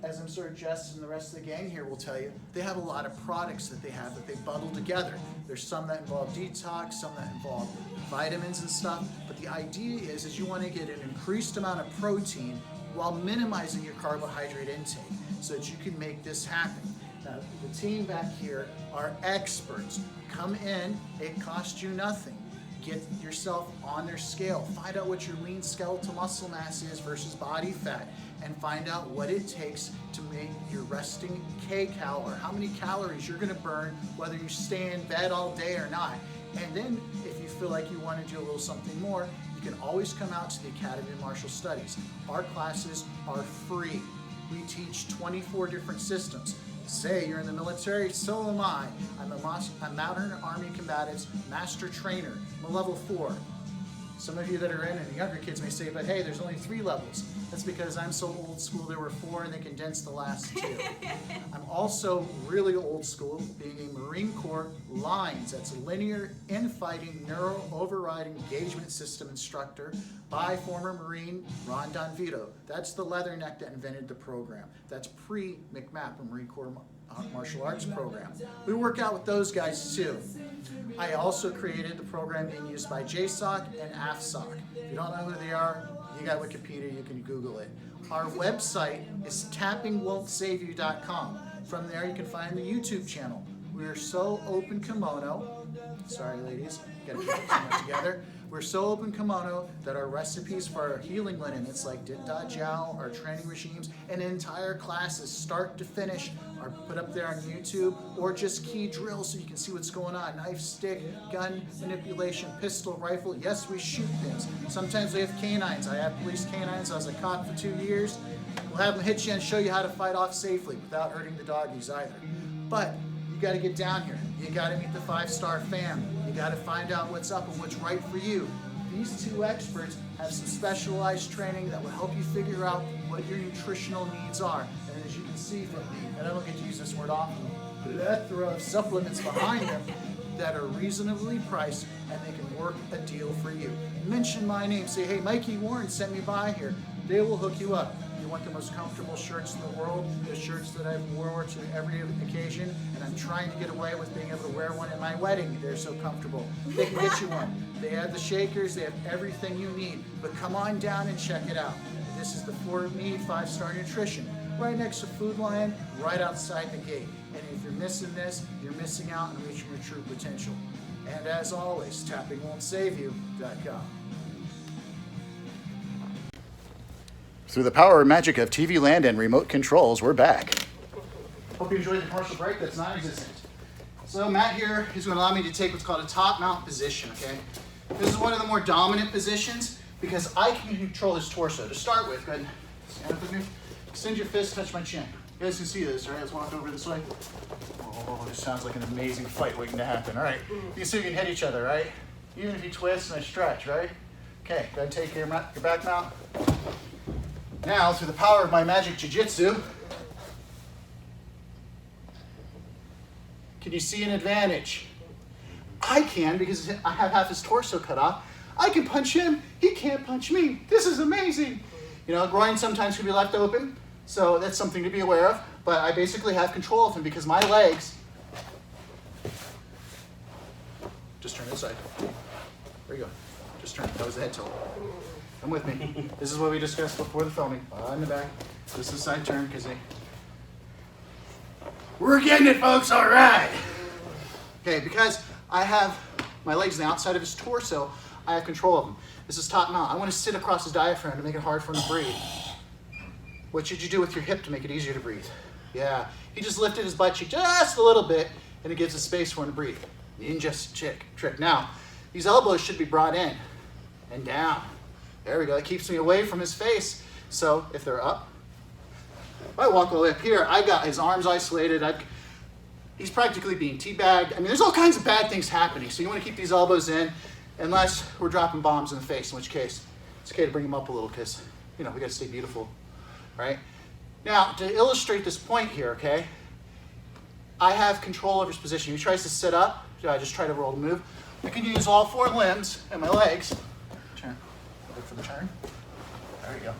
Speaker 1: as I'm sure Jess and the rest of the gang here will tell you, they have a lot of products that they have that they bundle together. There's some that involve detox, some that involve vitamins and stuff, but the idea is you want to get an increased amount of protein while minimizing your carbohydrate intake so that you can make this happen. Now, the team back here are experts. Come in, it costs you nothing. Get yourself on their scale. Find out what your lean skeletal muscle mass is versus body fat, and find out what it takes to make your resting kcal, or how many calories you're going to burn whether you stay in bed all day or not. And then if you feel like you want to do a little something more, you can always come out to the Academy of Martial Studies. Our classes are free. We teach 24 different systems. Say you're in the military, so am I. I'm a Modern Army Combatives Master Trainer. I'm a level 4. Some of you that are in, and the younger kids may say, but hey, there's only 3 levels. That's because I'm so old school, there were 4 and they condensed the last 2. I'm also really old school, being a Marine Corps Lines. That's a linear infighting neuro overriding engagement system instructor by former Marine Ron Don Vito. That's the leatherneck that invented the program. That's pre-McMap, a Marine Corps martial arts program. We work out with those guys too. I also created the program being used by JSOC and AFSOC. If you don't know who they are, you got Wikipedia, you can Google it. Our website is tappingwon'tsaveyou.com. From there you can find the YouTube channel. We are so open kimono. Sorry ladies, gotta keep it together. We're so open kimono that our recipes for our healing linen, it's like Dit Da Jiao, our training regimes, and entire classes, start to finish, are put up there on YouTube, or just key drills so you can see what's going on. Knife, stick, gun manipulation, pistol, rifle. Yes, we shoot things. Sometimes we have canines. I have police canines. I was a cop for 2 years. We'll have them hit you and show you how to fight off safely without hurting the doggies either. But you got to get down here. You got to meet the 5-star fam. You got to find out what's up and what's right for you. These 2 experts have some specialized training that will help you figure out what your nutritional needs are. And as you can see from the, and I don't get to use this word often, plethora of supplements behind them that are reasonably priced, and they can work a deal for you. Mention my name. Say, hey, Mikey Warren sent me by here. They will hook you up. You want the most comfortable shirts in the world, the shirts that I've worn to every occasion, and I'm trying to get away with being able to wear one at my wedding. They're so comfortable. They can get you one. They have the shakers, they have everything you need, but come on down and check it out. This is the For Me 5-Star Nutrition, right next to Food Lion, right outside the gate. And if you're missing this, you're missing out on reaching your true potential. And as always, tappingwon'tsaveyou.com.
Speaker 6: Through the power and magic of TV land and remote controls, we're back.
Speaker 1: Hope you enjoyed the commercial break. That's non-existent. So Matt here is going to allow me to take what's called a top mount position, okay? This is one of the more dominant positions because I can control his torso. To start with, go ahead and stand up with me. Extend your fist, touch my chin. You guys can see this, right? Let's walk over this way. Oh, this sounds like an amazing fight waiting to happen. All right, you can see we can hit each other, right? Even if you twist and I stretch, right? Okay, go ahead and take your back mount. Now, through the power of my magic jiu-jitsu, can you see an advantage? I can, because I have half his torso cut off. I can punch him, he can't punch me. This is amazing. You know, groin sometimes can be left open, so that's something to be aware of, but I basically have control of him because my legs, just turn this side. There you go, just turn, that was the head tilt. Come with me. This is what we discussed before the filming. In the back. This is side turn because we're getting it, folks. All right. Okay, because I have my legs on the outside of his torso, I have control of him. This is top mount. I want to sit across his diaphragm to make it hard for him to breathe. What should you do with your hip to make it easier to breathe? Yeah, he just lifted his butt cheek just a little bit, and it gives a space for him to breathe. Ninja trick. Now, these elbows should be brought in and down. There we go. It keeps me away from his face. So if they're up, if I walk all the way up here, I got his arms isolated. He's practically being teabagged. I mean, there's all kinds of bad things happening. So you want to keep these elbows in, unless we're dropping bombs in the face, in which case it's okay to bring them up a little because, we got to stay beautiful, right? Now, to illustrate this point here, okay, I have control over his position. He tries to sit up. I just try to roll to move. I can use all 4 limbs and my legs. Turn. Look for the turn. There we go.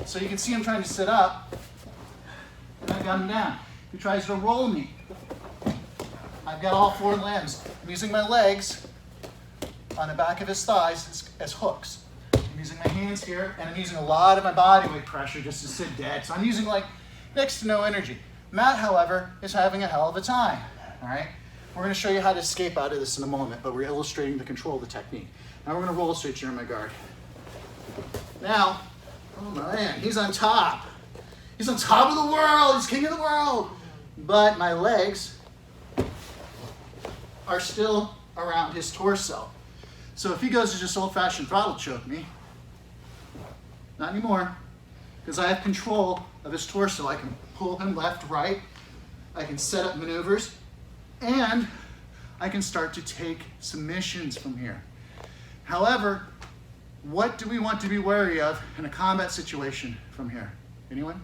Speaker 1: So you can see him trying to sit up, and I got him down. He tries to roll me. I've got all 4 limbs. I'm using my legs on the back of his thighs as hooks. I'm using my hands here, and I'm using a lot of my body weight pressure just to sit dead. So I'm using like next to no energy. Matt, however, is having a hell of a time. All right? We're going to show you how to escape out of this in a moment, but we're illustrating the control of the technique. Now we're going to roll switch here in my guard. Now, oh man, he's on top. He's on top of the world. He's king of the world. But my legs are still around his torso. So if he goes to just old-fashioned throttle choke me, not anymore, because I have control of his torso. I can pull him left, right. I can set up maneuvers. And I can start to take submissions from here. However, what do we want to be wary of in a combat situation from here? Anyone?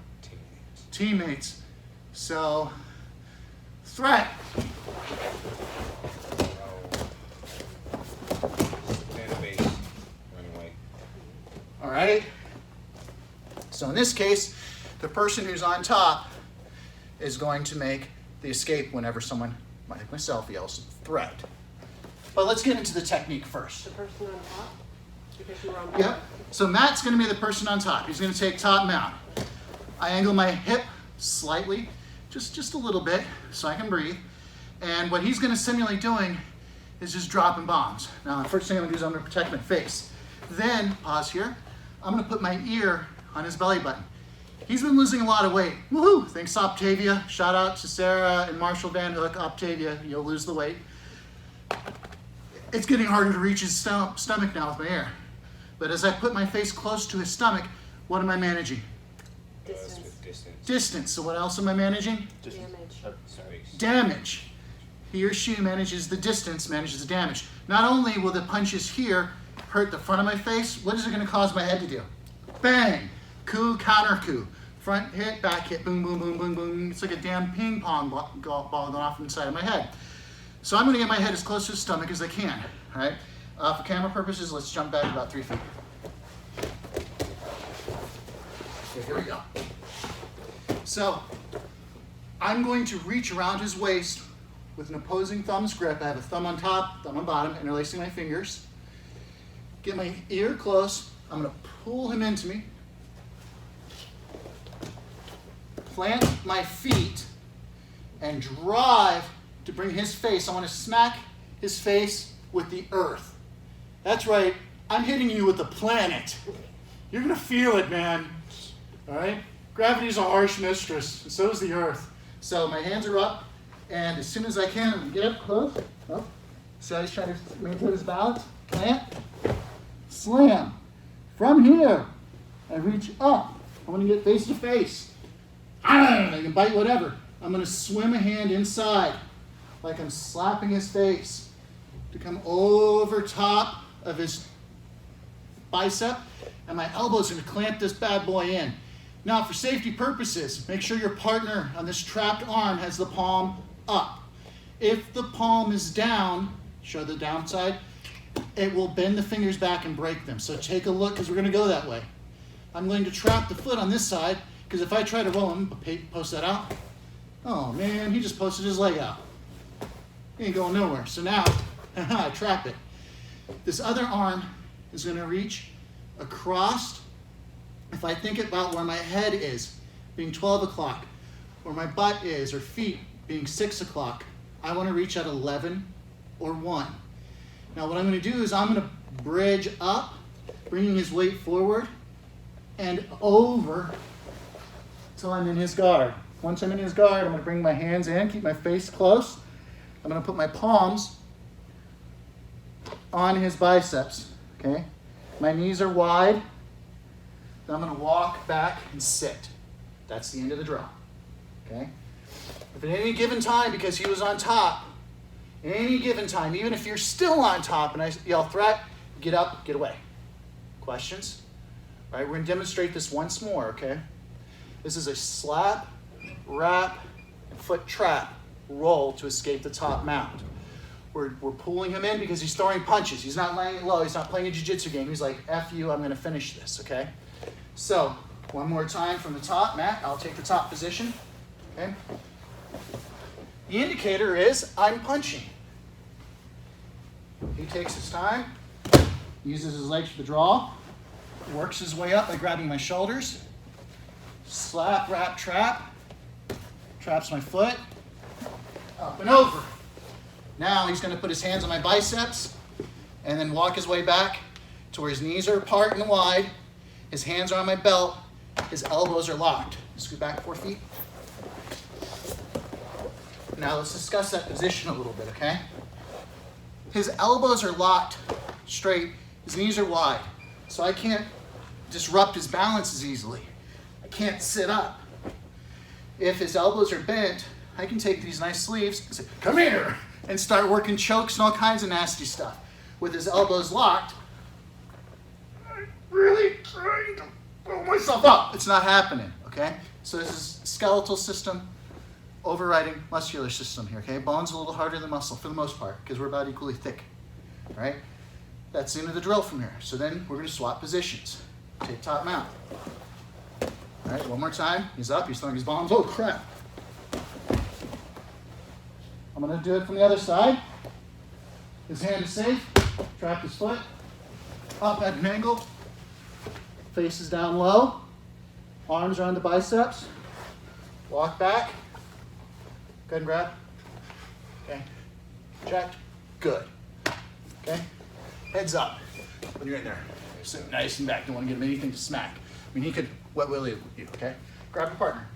Speaker 1: Teammates. So, threat.
Speaker 2: Stand a base. Run away.
Speaker 1: All right. So in this case, the person who's on top is going to make the escape whenever someone, like myself, yells threat. But let's get into the technique first.
Speaker 3: The person on top? Because you were on top?
Speaker 1: Yep. So Matt's going to be the person on top. He's going to take top mount. I angle my hip slightly, just a little bit, so I can breathe. And what he's going to simulate doing is just dropping bombs. Now, the first thing I'm going to do is I'm going to protect my face. Then, pause here, I'm going to put my ear on his belly button. He's been losing a lot of weight. Woohoo! Thanks, Octavia. Shout out to Sarah and Marshall Van Hook. Octavia, you'll lose the weight. It's getting harder to reach his stomach now with my ear. But as I put my face close to his stomach, what am I managing?
Speaker 3: Distance.
Speaker 1: Distance. So what else am I managing?
Speaker 3: Damage.
Speaker 2: Space.
Speaker 1: Damage. He or she manages the distance, manages the damage. Not only will the punches here hurt the front of my face, what is it going to cause my head to do? Bang! Coup, counter coup. Front hit, back hit, boom, boom, boom, boom, boom. It's like a damn ping pong ball going off inside of my head. So I'm going to get my head as close to his stomach as I can. All right? For camera purposes, let's jump back about 3 feet. Okay, here we go. So I'm going to reach around his waist with an opposing thumb's grip. I have a thumb on top, thumb on bottom, interlacing my fingers. Get my ear close. I'm going to pull him into me. Plant my feet and drive to bring his face. I want to smack his face with the earth. That's right. I'm hitting you with the planet. You're going to feel it, man. All right? Gravity's a harsh mistress, and so is the earth. So my hands are up, and as soon as I can, I'm going to get up close. Up. So he's trying to maintain his balance. Plant. Slam. From here, I reach up. I want to get face to face. I can bite whatever. I'm going to swim a hand inside like I'm slapping his face to come over top of his bicep, and my elbows are going to clamp this bad boy in. Now, for safety purposes, make sure your partner on this trapped arm has the palm up. If the palm is down, show the downside, it will bend the fingers back and break them. So take a look, because we're going to go that way. I'm going to trap the foot on this side, because if I try to roll him, post that out. Oh man, he just posted his leg out. He ain't going nowhere. So now, I trap it. This other arm is going to reach across. If I think about where my head is, being 12 o'clock, where my butt is, or feet being 6 o'clock, I want to reach at 11 or 1. Now what I'm going to do is I'm going to bridge up, bringing his weight forward and over till I'm in his guard. Once I'm in his guard, I'm going to bring my hands in, keep my face close. I'm going to put my palms on his biceps, okay? My knees are wide. Then I'm going to walk back and sit. That's the end of the drill, okay? If at any given time, because he was on top, any given time, even if you're still on top and I yell threat, get up, get away. Questions? All right, we're going to demonstrate this once more, okay? This is a slap, wrap, and foot trap roll to escape the top mount. We're pulling him in because he's throwing punches. He's not laying it low. He's not playing a jiu-jitsu game. He's like, F you, I'm going to finish this, okay? So, one more time from the top. Matt, I'll take the top position, okay? The indicator is I'm punching. He takes his time, uses his legs for the draw, works his way up by grabbing my shoulders, slap, wrap, trap, traps my foot, up and over. Now he's going to put his hands on my biceps and then walk his way back to where his knees are apart and wide, his hands are on my belt, his elbows are locked. Scoot back 4 feet. Now let's discuss that position a little bit, okay? His elbows are locked straight, his knees are wide, so I can't disrupt his balance as easily. I can't sit up. If his elbows are bent, I can take these nice sleeves and say, come here, and start working chokes and all kinds of nasty stuff. With his elbows locked, I'm really trying to pull myself up. It's not happening, okay? So this is skeletal system overriding muscular system here, okay? Bone's a little harder than muscle for the most part because we're about equally thick, all right? That's the end of the drill from here. So then we're going to swap positions. Take top mount. All right, one more time. He's up, he's throwing his bombs. Oh, crap. I'm going to do it from the other side. His hand is safe. Trap his foot. Up at an angle. Face is down low. Arms are on the biceps. Walk back. Go ahead and grab. Okay. Check. Good. Okay. Heads up when you're in there. Sit nice and back. Don't want to get him anything to smack. I mean, he could wet willy you, okay? Grab your partner.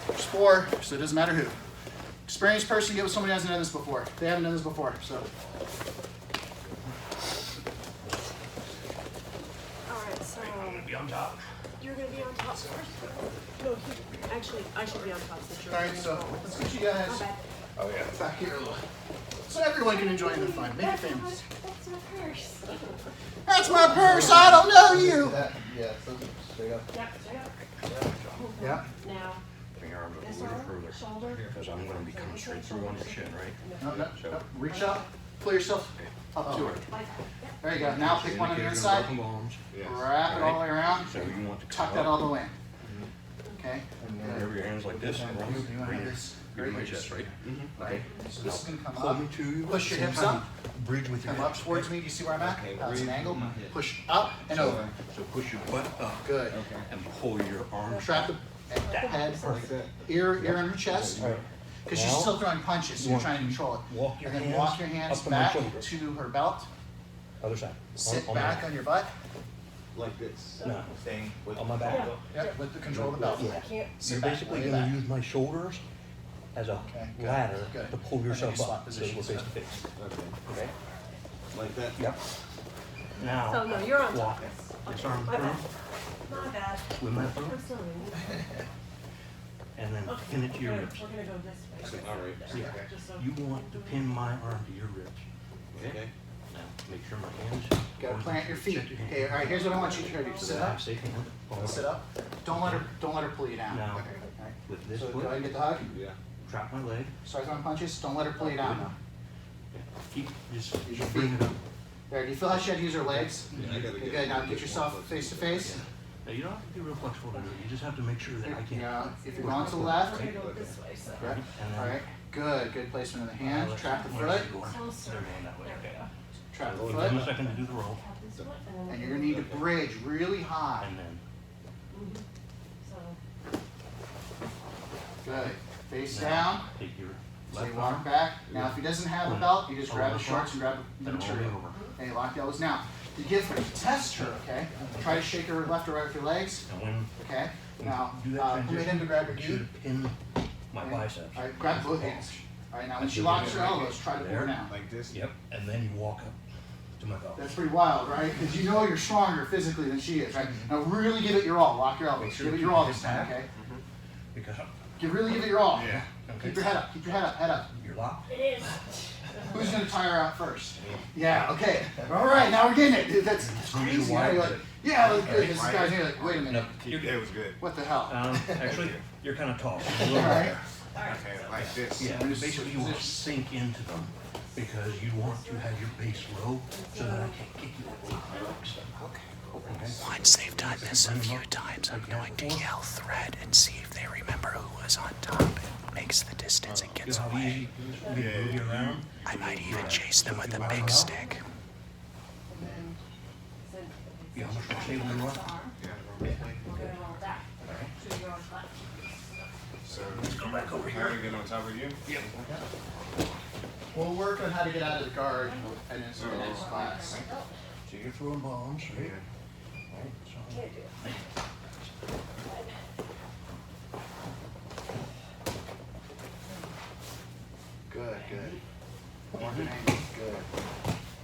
Speaker 1: There's 4, so it doesn't matter who. Experienced person, get with somebody who hasn't done this before. They haven't done this before, so.
Speaker 3: All right, so
Speaker 5: I'm gonna be on top.
Speaker 3: you're gonna be on top first. No, actually, I should be on top since you're.
Speaker 1: All right, so let's get you guys
Speaker 3: My bad.
Speaker 5: Oh yeah.
Speaker 1: back here a little. So everyone can enjoy the fun. Make it famous.
Speaker 3: That's my purse.
Speaker 1: That's my purse. I don't know you.
Speaker 6: Yeah, straight up.
Speaker 3: Yep, straight up.
Speaker 1: Yeah.
Speaker 3: Now,
Speaker 5: Bring your arms up a
Speaker 3: this
Speaker 5: little
Speaker 3: arm,
Speaker 5: further.
Speaker 3: shoulder.
Speaker 5: Because I'm going to be coming straight through on your shin, right?
Speaker 1: No, no, no. Reach up. Pull yourself up to her.
Speaker 3: Like that. Yep.
Speaker 1: There you go. Now pick one on the inside. Wrap it all the way around.
Speaker 5: So you want to
Speaker 1: Tuck that all the way. Okay.
Speaker 5: Wherever your hands like this,
Speaker 1: You want to
Speaker 5: bring
Speaker 1: have
Speaker 5: your,
Speaker 1: this
Speaker 5: bring
Speaker 1: right
Speaker 5: my
Speaker 1: here.
Speaker 5: chest, right?
Speaker 1: Right. So this is going to come
Speaker 5: Hold
Speaker 1: up.
Speaker 5: me to you.
Speaker 1: Push your
Speaker 5: Same
Speaker 1: hips
Speaker 5: time.
Speaker 1: up.
Speaker 5: Bridge with your
Speaker 1: Come up
Speaker 5: hips.
Speaker 1: towards me. Do you see where I'm at?
Speaker 2: Okay,
Speaker 1: That's an
Speaker 2: breathe
Speaker 1: angle.
Speaker 2: with my hips.
Speaker 1: Push up and over.
Speaker 5: So push your butt up
Speaker 1: Good.
Speaker 5: and pull your arms
Speaker 1: Trap the head, ear on her chest. Because she's
Speaker 5: Now,
Speaker 1: still throwing punches, so
Speaker 5: you
Speaker 1: you're
Speaker 5: want
Speaker 1: trying to control it.
Speaker 5: walk your
Speaker 1: And then
Speaker 5: hands
Speaker 1: walk your hands
Speaker 5: up to my
Speaker 1: back
Speaker 5: shoulder.
Speaker 1: to her belt.
Speaker 5: Other side.
Speaker 1: Sit
Speaker 5: on
Speaker 1: back
Speaker 5: my,
Speaker 1: on your butt.
Speaker 2: Like this.
Speaker 5: No.
Speaker 2: Staying with
Speaker 5: On my back.
Speaker 1: Yep, with the control of the belt.
Speaker 5: Yeah.
Speaker 3: Can't.
Speaker 1: Sit
Speaker 5: You're
Speaker 1: back,
Speaker 5: basically
Speaker 1: lay
Speaker 5: going
Speaker 1: back.
Speaker 5: to use my shoulders as a
Speaker 1: Okay, good,
Speaker 5: ladder
Speaker 1: good.
Speaker 5: to pull
Speaker 1: And then
Speaker 5: yourself
Speaker 1: you swap
Speaker 5: up so that we're
Speaker 1: positions.
Speaker 5: face to face.
Speaker 2: Okay.
Speaker 5: Okay?
Speaker 2: Like that.
Speaker 5: Yep. Now,
Speaker 3: So, no, you're on top.
Speaker 5: walk this arm
Speaker 3: My bad.
Speaker 5: through,
Speaker 3: My bad.
Speaker 5: swim that through,
Speaker 3: I'm sorry.
Speaker 5: and then
Speaker 3: Okay,
Speaker 5: pin it to your
Speaker 3: we're
Speaker 5: ribs.
Speaker 3: gonna go this way.
Speaker 2: All right.
Speaker 5: Yeah.
Speaker 3: Just so.
Speaker 5: You want to pin my arm to your ribs.
Speaker 2: Okay.
Speaker 5: Now, make sure my hands.
Speaker 1: Gotta plant your feet.
Speaker 5: Check your hands.
Speaker 1: Okay, all right, here's what I want you to try to do.
Speaker 5: So
Speaker 1: Sit
Speaker 5: that I
Speaker 1: up,
Speaker 5: have safe hand.
Speaker 1: sit up. Don't let her pull you down.
Speaker 5: Now,
Speaker 1: Okay, all right.
Speaker 5: with this
Speaker 1: So go ahead and
Speaker 5: foot,
Speaker 1: get the hug.
Speaker 2: Yeah.
Speaker 5: trap my leg.
Speaker 1: Start throwing punches. Don't let her pull you down now.
Speaker 5: Keep, just
Speaker 1: Use your
Speaker 5: bring
Speaker 1: feet.
Speaker 5: it up.
Speaker 1: There, do you feel how she had to use her legs?
Speaker 2: Yeah, I gotta
Speaker 1: Okay,
Speaker 2: get
Speaker 1: good. Now get yourself face to face.
Speaker 5: Now, you don't have to be real flexible to do it. You just have to make sure that I can't.
Speaker 1: Now, if you're going to the left,
Speaker 3: We're gonna go this way, so.
Speaker 1: right,
Speaker 5: And then-
Speaker 1: all right, good, good placement of the hand. Trap the
Speaker 5: Where is
Speaker 1: foot,
Speaker 5: it going?
Speaker 3: Closer.
Speaker 5: They're going that way,
Speaker 3: There we
Speaker 5: okay.
Speaker 3: go.
Speaker 1: trap the
Speaker 5: Give them a
Speaker 1: foot,
Speaker 5: second to do the roll,
Speaker 3: Tap this foot, and then.
Speaker 1: and you're gonna need to bridge really high.
Speaker 5: and then
Speaker 3: So,
Speaker 1: Good. Face
Speaker 5: now
Speaker 1: down.
Speaker 5: take your
Speaker 1: So you
Speaker 5: left
Speaker 1: walk
Speaker 5: arm,
Speaker 1: back. Now, if he doesn't have a belt, you just grab his shorts and grab the
Speaker 5: then roll me
Speaker 1: material.
Speaker 5: over.
Speaker 1: Okay, lock the elbows. Now, to give her, to test her, okay, try to shake her left or right with your legs.
Speaker 5: And when
Speaker 1: Okay, now,
Speaker 5: you do that
Speaker 1: permit
Speaker 5: transition,
Speaker 1: him to grab your
Speaker 5: you
Speaker 1: knee.
Speaker 5: should pin my biceps.
Speaker 1: All right, grab both hands. All right, now when she locks her elbows, try to pull her down.
Speaker 2: Like this?
Speaker 5: Yep, and then you walk up to my belt.
Speaker 1: That's pretty wild, right? Because you know you're stronger physically than she is, right? Now really give it your all. Lock your elbows. Give it your all this time, okay?
Speaker 5: Because
Speaker 1: Really give it your all.
Speaker 2: Yeah.
Speaker 1: Keep your head up. Keep your head up. Head up.
Speaker 5: you're locked.
Speaker 3: It is.
Speaker 1: Who's gonna tire her out first? Yeah. Okay. All right. Now we're getting it. Dude, that's crazy. You know, you're like, yeah, that was good. This guy's here like, wait a minute.
Speaker 2: It was good.
Speaker 1: What the hell?
Speaker 5: Actually, you're kind of tall. So a
Speaker 1: All
Speaker 5: little
Speaker 1: right.
Speaker 2: Okay, like this.
Speaker 5: Yeah, basically you want to sink into them because you want to have your base low so that I can kick you over my legs. Okay.
Speaker 6: Once they've done this a few times, I'm going to yell thread and see if they remember who was on top and makes the distance and
Speaker 5: You
Speaker 6: gets
Speaker 5: know how
Speaker 6: away.
Speaker 5: easy it is to move you around?
Speaker 6: I might even chase them with a big stick.
Speaker 5: You know how much more stable you are?
Speaker 2: So, go back over here. How do we get on top of you?
Speaker 5: Yep.
Speaker 1: We'll work on how to get out of the guard and then the next class.
Speaker 5: So you're throwing bombs, right? Right, so-
Speaker 1: Good. More than angle. Good.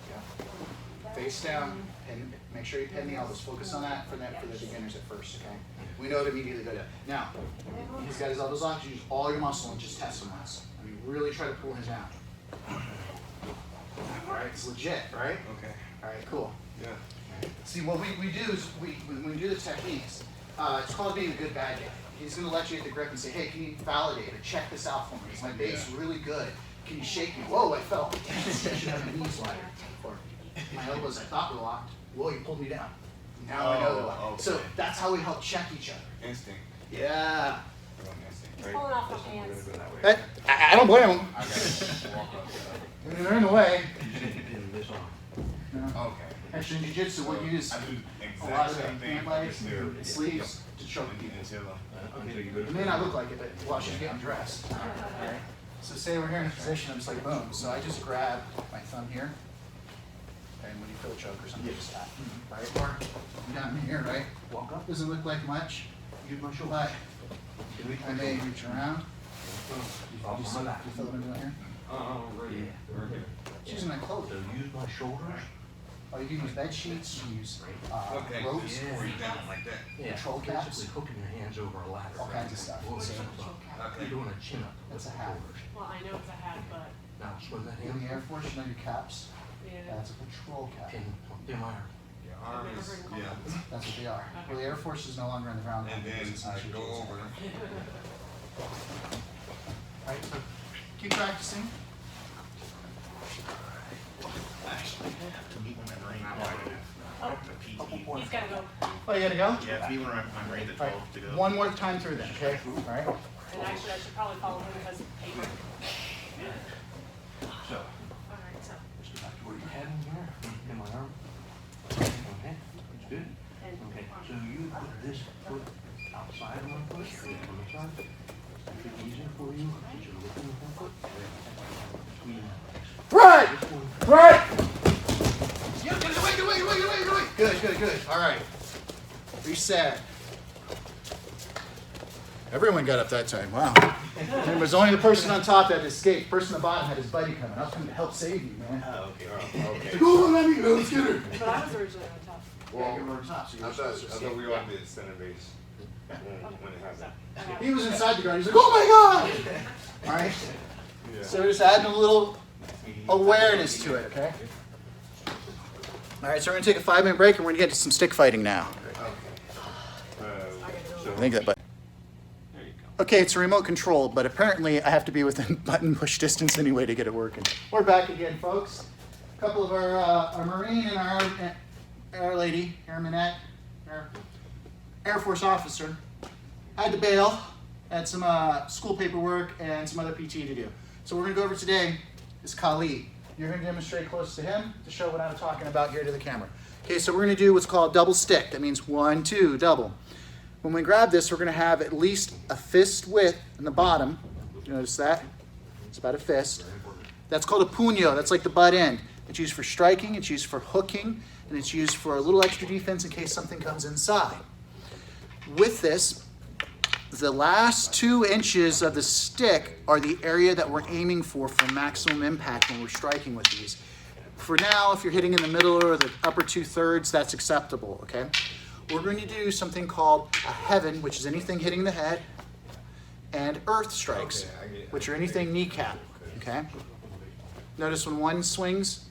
Speaker 1: Yeah. Face down and make sure you pin the elbows. Focus on that for the beginners at first, okay? We know to immediately go down. Now, he's got his elbows locked. Use all your muscle and just test him once. I mean, really try to pull him down. All right, it's legit, right?
Speaker 2: Okay.
Speaker 1: All right, cool.
Speaker 2: Yeah.
Speaker 1: See, what we do is when we do the techniques, it's called being a good bad guy. He's going to let you hit the grip and say, hey, can you validate or check this out for me? Is my base really good? Can you shake me? Whoa, I fell. I should have my knees wider. Or my elbows I thought were locked. Whoa, you pulled me down. Now I know they're locked.
Speaker 2: okay.
Speaker 1: So that's how we help check each other.
Speaker 2: Instinct.
Speaker 1: Yeah.
Speaker 2: We're on instinct,
Speaker 3: Pulling
Speaker 2: right?
Speaker 3: off my hands.
Speaker 1: I don't blame him.
Speaker 2: I gotta walk up.
Speaker 1: They're in the way.
Speaker 5: You need to pin this on.
Speaker 2: Okay.
Speaker 1: Actually, in jiu-jitsu, what you use
Speaker 2: I do
Speaker 1: a lot
Speaker 2: exact
Speaker 1: of the
Speaker 2: same thing.
Speaker 1: hand legs,
Speaker 2: Just do
Speaker 1: sleeves to choke people.
Speaker 2: until you go to
Speaker 1: It may not look like it, but while she's getting dressed. Alright. So say we're here in a position, I'm just like boom. So I just grab my thumb here. And when you feel a choke or something, just tap. Right? Or down here, right? Walk up. Doesn't look like much. Use my shoulder. I may reach around. You feel what I'm doing here?
Speaker 2: right here.
Speaker 1: She's using my clothes.
Speaker 5: So use my shoulders.
Speaker 1: Oh, you can use bed sheets, you use
Speaker 2: Okay.
Speaker 1: ropes,
Speaker 5: Yeah.
Speaker 2: Or you down like that.
Speaker 5: Yeah,
Speaker 1: Control caps.
Speaker 5: basically hooking your hands over a ladder.
Speaker 1: all kinds of stuff.
Speaker 5: Whoa,
Speaker 1: So,
Speaker 5: You're doing a chin up with
Speaker 1: That's a
Speaker 5: the
Speaker 1: hat.
Speaker 5: shoulders.
Speaker 3: Well, I know it's a hat, but
Speaker 5: Now swing that
Speaker 1: in the Air
Speaker 5: hand.
Speaker 1: Force, you know your caps.
Speaker 3: yeah.
Speaker 1: That's a patrol cap.
Speaker 5: Pin my arm.
Speaker 2: Your arm is, yeah.
Speaker 1: That's what they are. Well, the Air Force is no longer in the ground.
Speaker 2: And then
Speaker 1: It's
Speaker 2: I
Speaker 1: actually
Speaker 2: go
Speaker 1: just-
Speaker 2: over.
Speaker 1: Right, so keep practicing.
Speaker 3: He's gotta go.
Speaker 1: Oh, you gotta go?
Speaker 7: Yeah, if you were on ready at
Speaker 1: All
Speaker 7: 12 to
Speaker 1: right,
Speaker 7: go.
Speaker 1: one more time through then, okay? All right.
Speaker 3: And actually, I should probably follow him because paper.
Speaker 5: So,
Speaker 3: Alright, so,
Speaker 5: just go back to where you had him here. Pin my arm. Okay, that's good.
Speaker 3: and.
Speaker 5: Okay, so you put this foot outside of my foot, on the side. Make it easier for you, since you're looking at that foot. Between
Speaker 1: Right!
Speaker 5: this one.
Speaker 1: Right! Get away. Good. All right. Reset. Everyone got up that time. Wow. And it was only the person on top that escaped. The person on the bottom had his buddy coming. I was coming to help save you, man.
Speaker 7: Oh, okay.
Speaker 2: Okay.
Speaker 1: Oh, let me go. Let's get her.
Speaker 3: But I was originally on top.
Speaker 1: Yeah, you were on top, so you
Speaker 2: I
Speaker 1: were
Speaker 2: thought
Speaker 1: supposed to escape.
Speaker 2: we all did center base when it happened.
Speaker 3: Okay.
Speaker 1: He was inside the guard. He's like, oh my God! All right.
Speaker 2: Yeah.
Speaker 1: So we're just adding a little awareness to it, okay? All right, so we're gonna take a 5-minute break and we're gonna get to some stick fighting now.
Speaker 2: So,
Speaker 6: I think that button. Okay, it's a remote control, but apparently I have to be within button push distance anyway to get it working.
Speaker 1: We're back again, folks. A couple of our Marine and our lady, Airmanette, our Air Force officer, had to bail, had some school paperwork and some other PT to do. So we're gonna go over today is Kali. You're gonna demonstrate close to him to show what I'm talking about here to the camera. Okay, so we're gonna do what's called double stick. That means 1, 2, double. When we grab this, we're gonna have at least a fist width in the bottom. You notice that? It's about a fist. That's called a puño. That's like the butt end. It's used for striking, it's used for hooking, and it's used for a little extra defense in case something comes inside. With this, the last 2 inches of the stick are the area that we're aiming for maximum impact when we're striking with these. For now, if you're hitting in the middle or the upper 2/3, that's acceptable, okay? We're going to do something called a heaven, which is anything hitting the head, and earth strikes, which are anything kneecap, okay? Notice when one swings,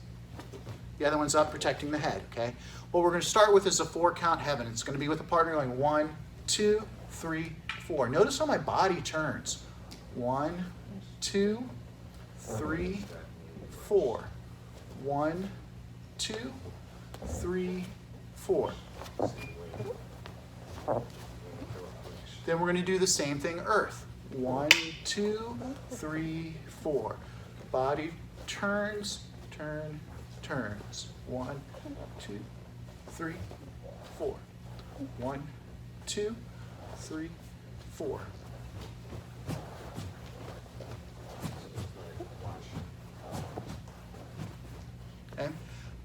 Speaker 1: the other one's up protecting the head, okay? What we're going to start with is a 4-count heaven. It's going to be with a partner going 1, 2, 3, 4. Notice how my body turns. 1, 2, 3, 4. 1, 2, 3, 4. Then we're going to do the same thing, earth. 1, 2, 3, 4. Body turns, turns. 1, 2, 3, 4. 1, 2, 3, 4. Okay.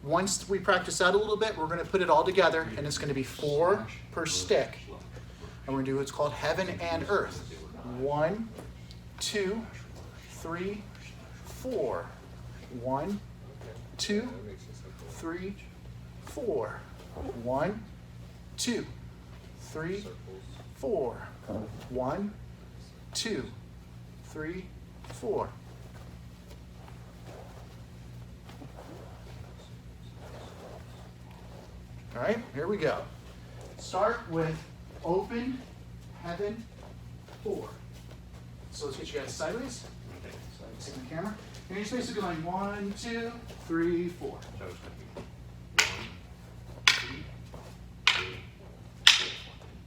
Speaker 1: Once we practice that a little bit, we're going to put it all together, and it's going to be 4 per stick. And we're going to do what's called heaven and earth. 1, 2, 3, 4. 1, 2, 3, 4. 1, 2, 3, 4. 1, 2, 3, 4. All right, here we go. Start with open, heaven, 4. So let's get you guys sideways. So I can see the camera. And you're basically going 1, 2, 3, 4.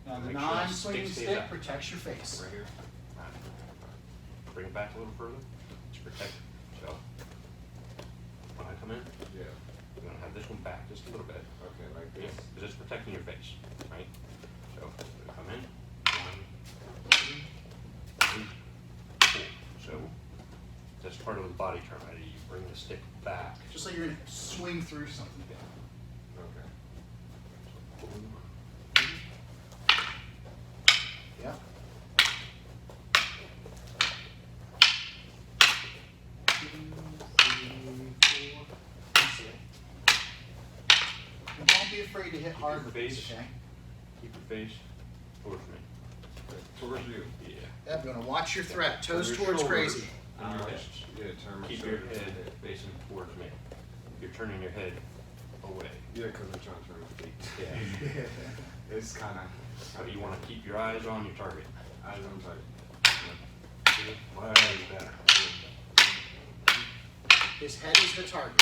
Speaker 1: Now the
Speaker 2: Make sure that
Speaker 1: non-swinging
Speaker 2: stick stays
Speaker 1: stick
Speaker 2: up.
Speaker 1: protects your face.
Speaker 2: Right here. Bring it back a little further. Just protect. So when I come in,
Speaker 7: Yeah.
Speaker 2: I'm gonna have this one back just a little bit.
Speaker 7: Okay, like
Speaker 2: Yeah,
Speaker 7: this.
Speaker 2: because it's protecting your face, right? So I'm gonna come in. 1, 2, 3, 4. So that's part of the body turn, right? You bring the stick back.
Speaker 1: Just like you're going to swing through something.
Speaker 7: Okay.
Speaker 2: Boom.
Speaker 1: Yeah. 2, 3, 4. That's it. And don't be afraid to hit hard with these,
Speaker 2: Face.
Speaker 1: okay?
Speaker 2: Keep your face towards me.
Speaker 7: Towards you.
Speaker 2: Yeah.
Speaker 1: Yep, you want to watch your threat. Toes
Speaker 2: Your
Speaker 1: towards
Speaker 2: shoulders
Speaker 1: crazy.
Speaker 2: And your
Speaker 7: Uh,
Speaker 2: hips.
Speaker 7: Yeah, turn my
Speaker 2: Keep your
Speaker 7: shoulder.
Speaker 2: head facing towards me. You're turning your head away.
Speaker 7: Yeah, because I'm trying to turn my feet.
Speaker 2: Yeah.
Speaker 7: It's kind of.
Speaker 2: So you want to keep your eyes on your target.
Speaker 7: Eyes on target.
Speaker 2: My eyes better.
Speaker 1: His head is the target.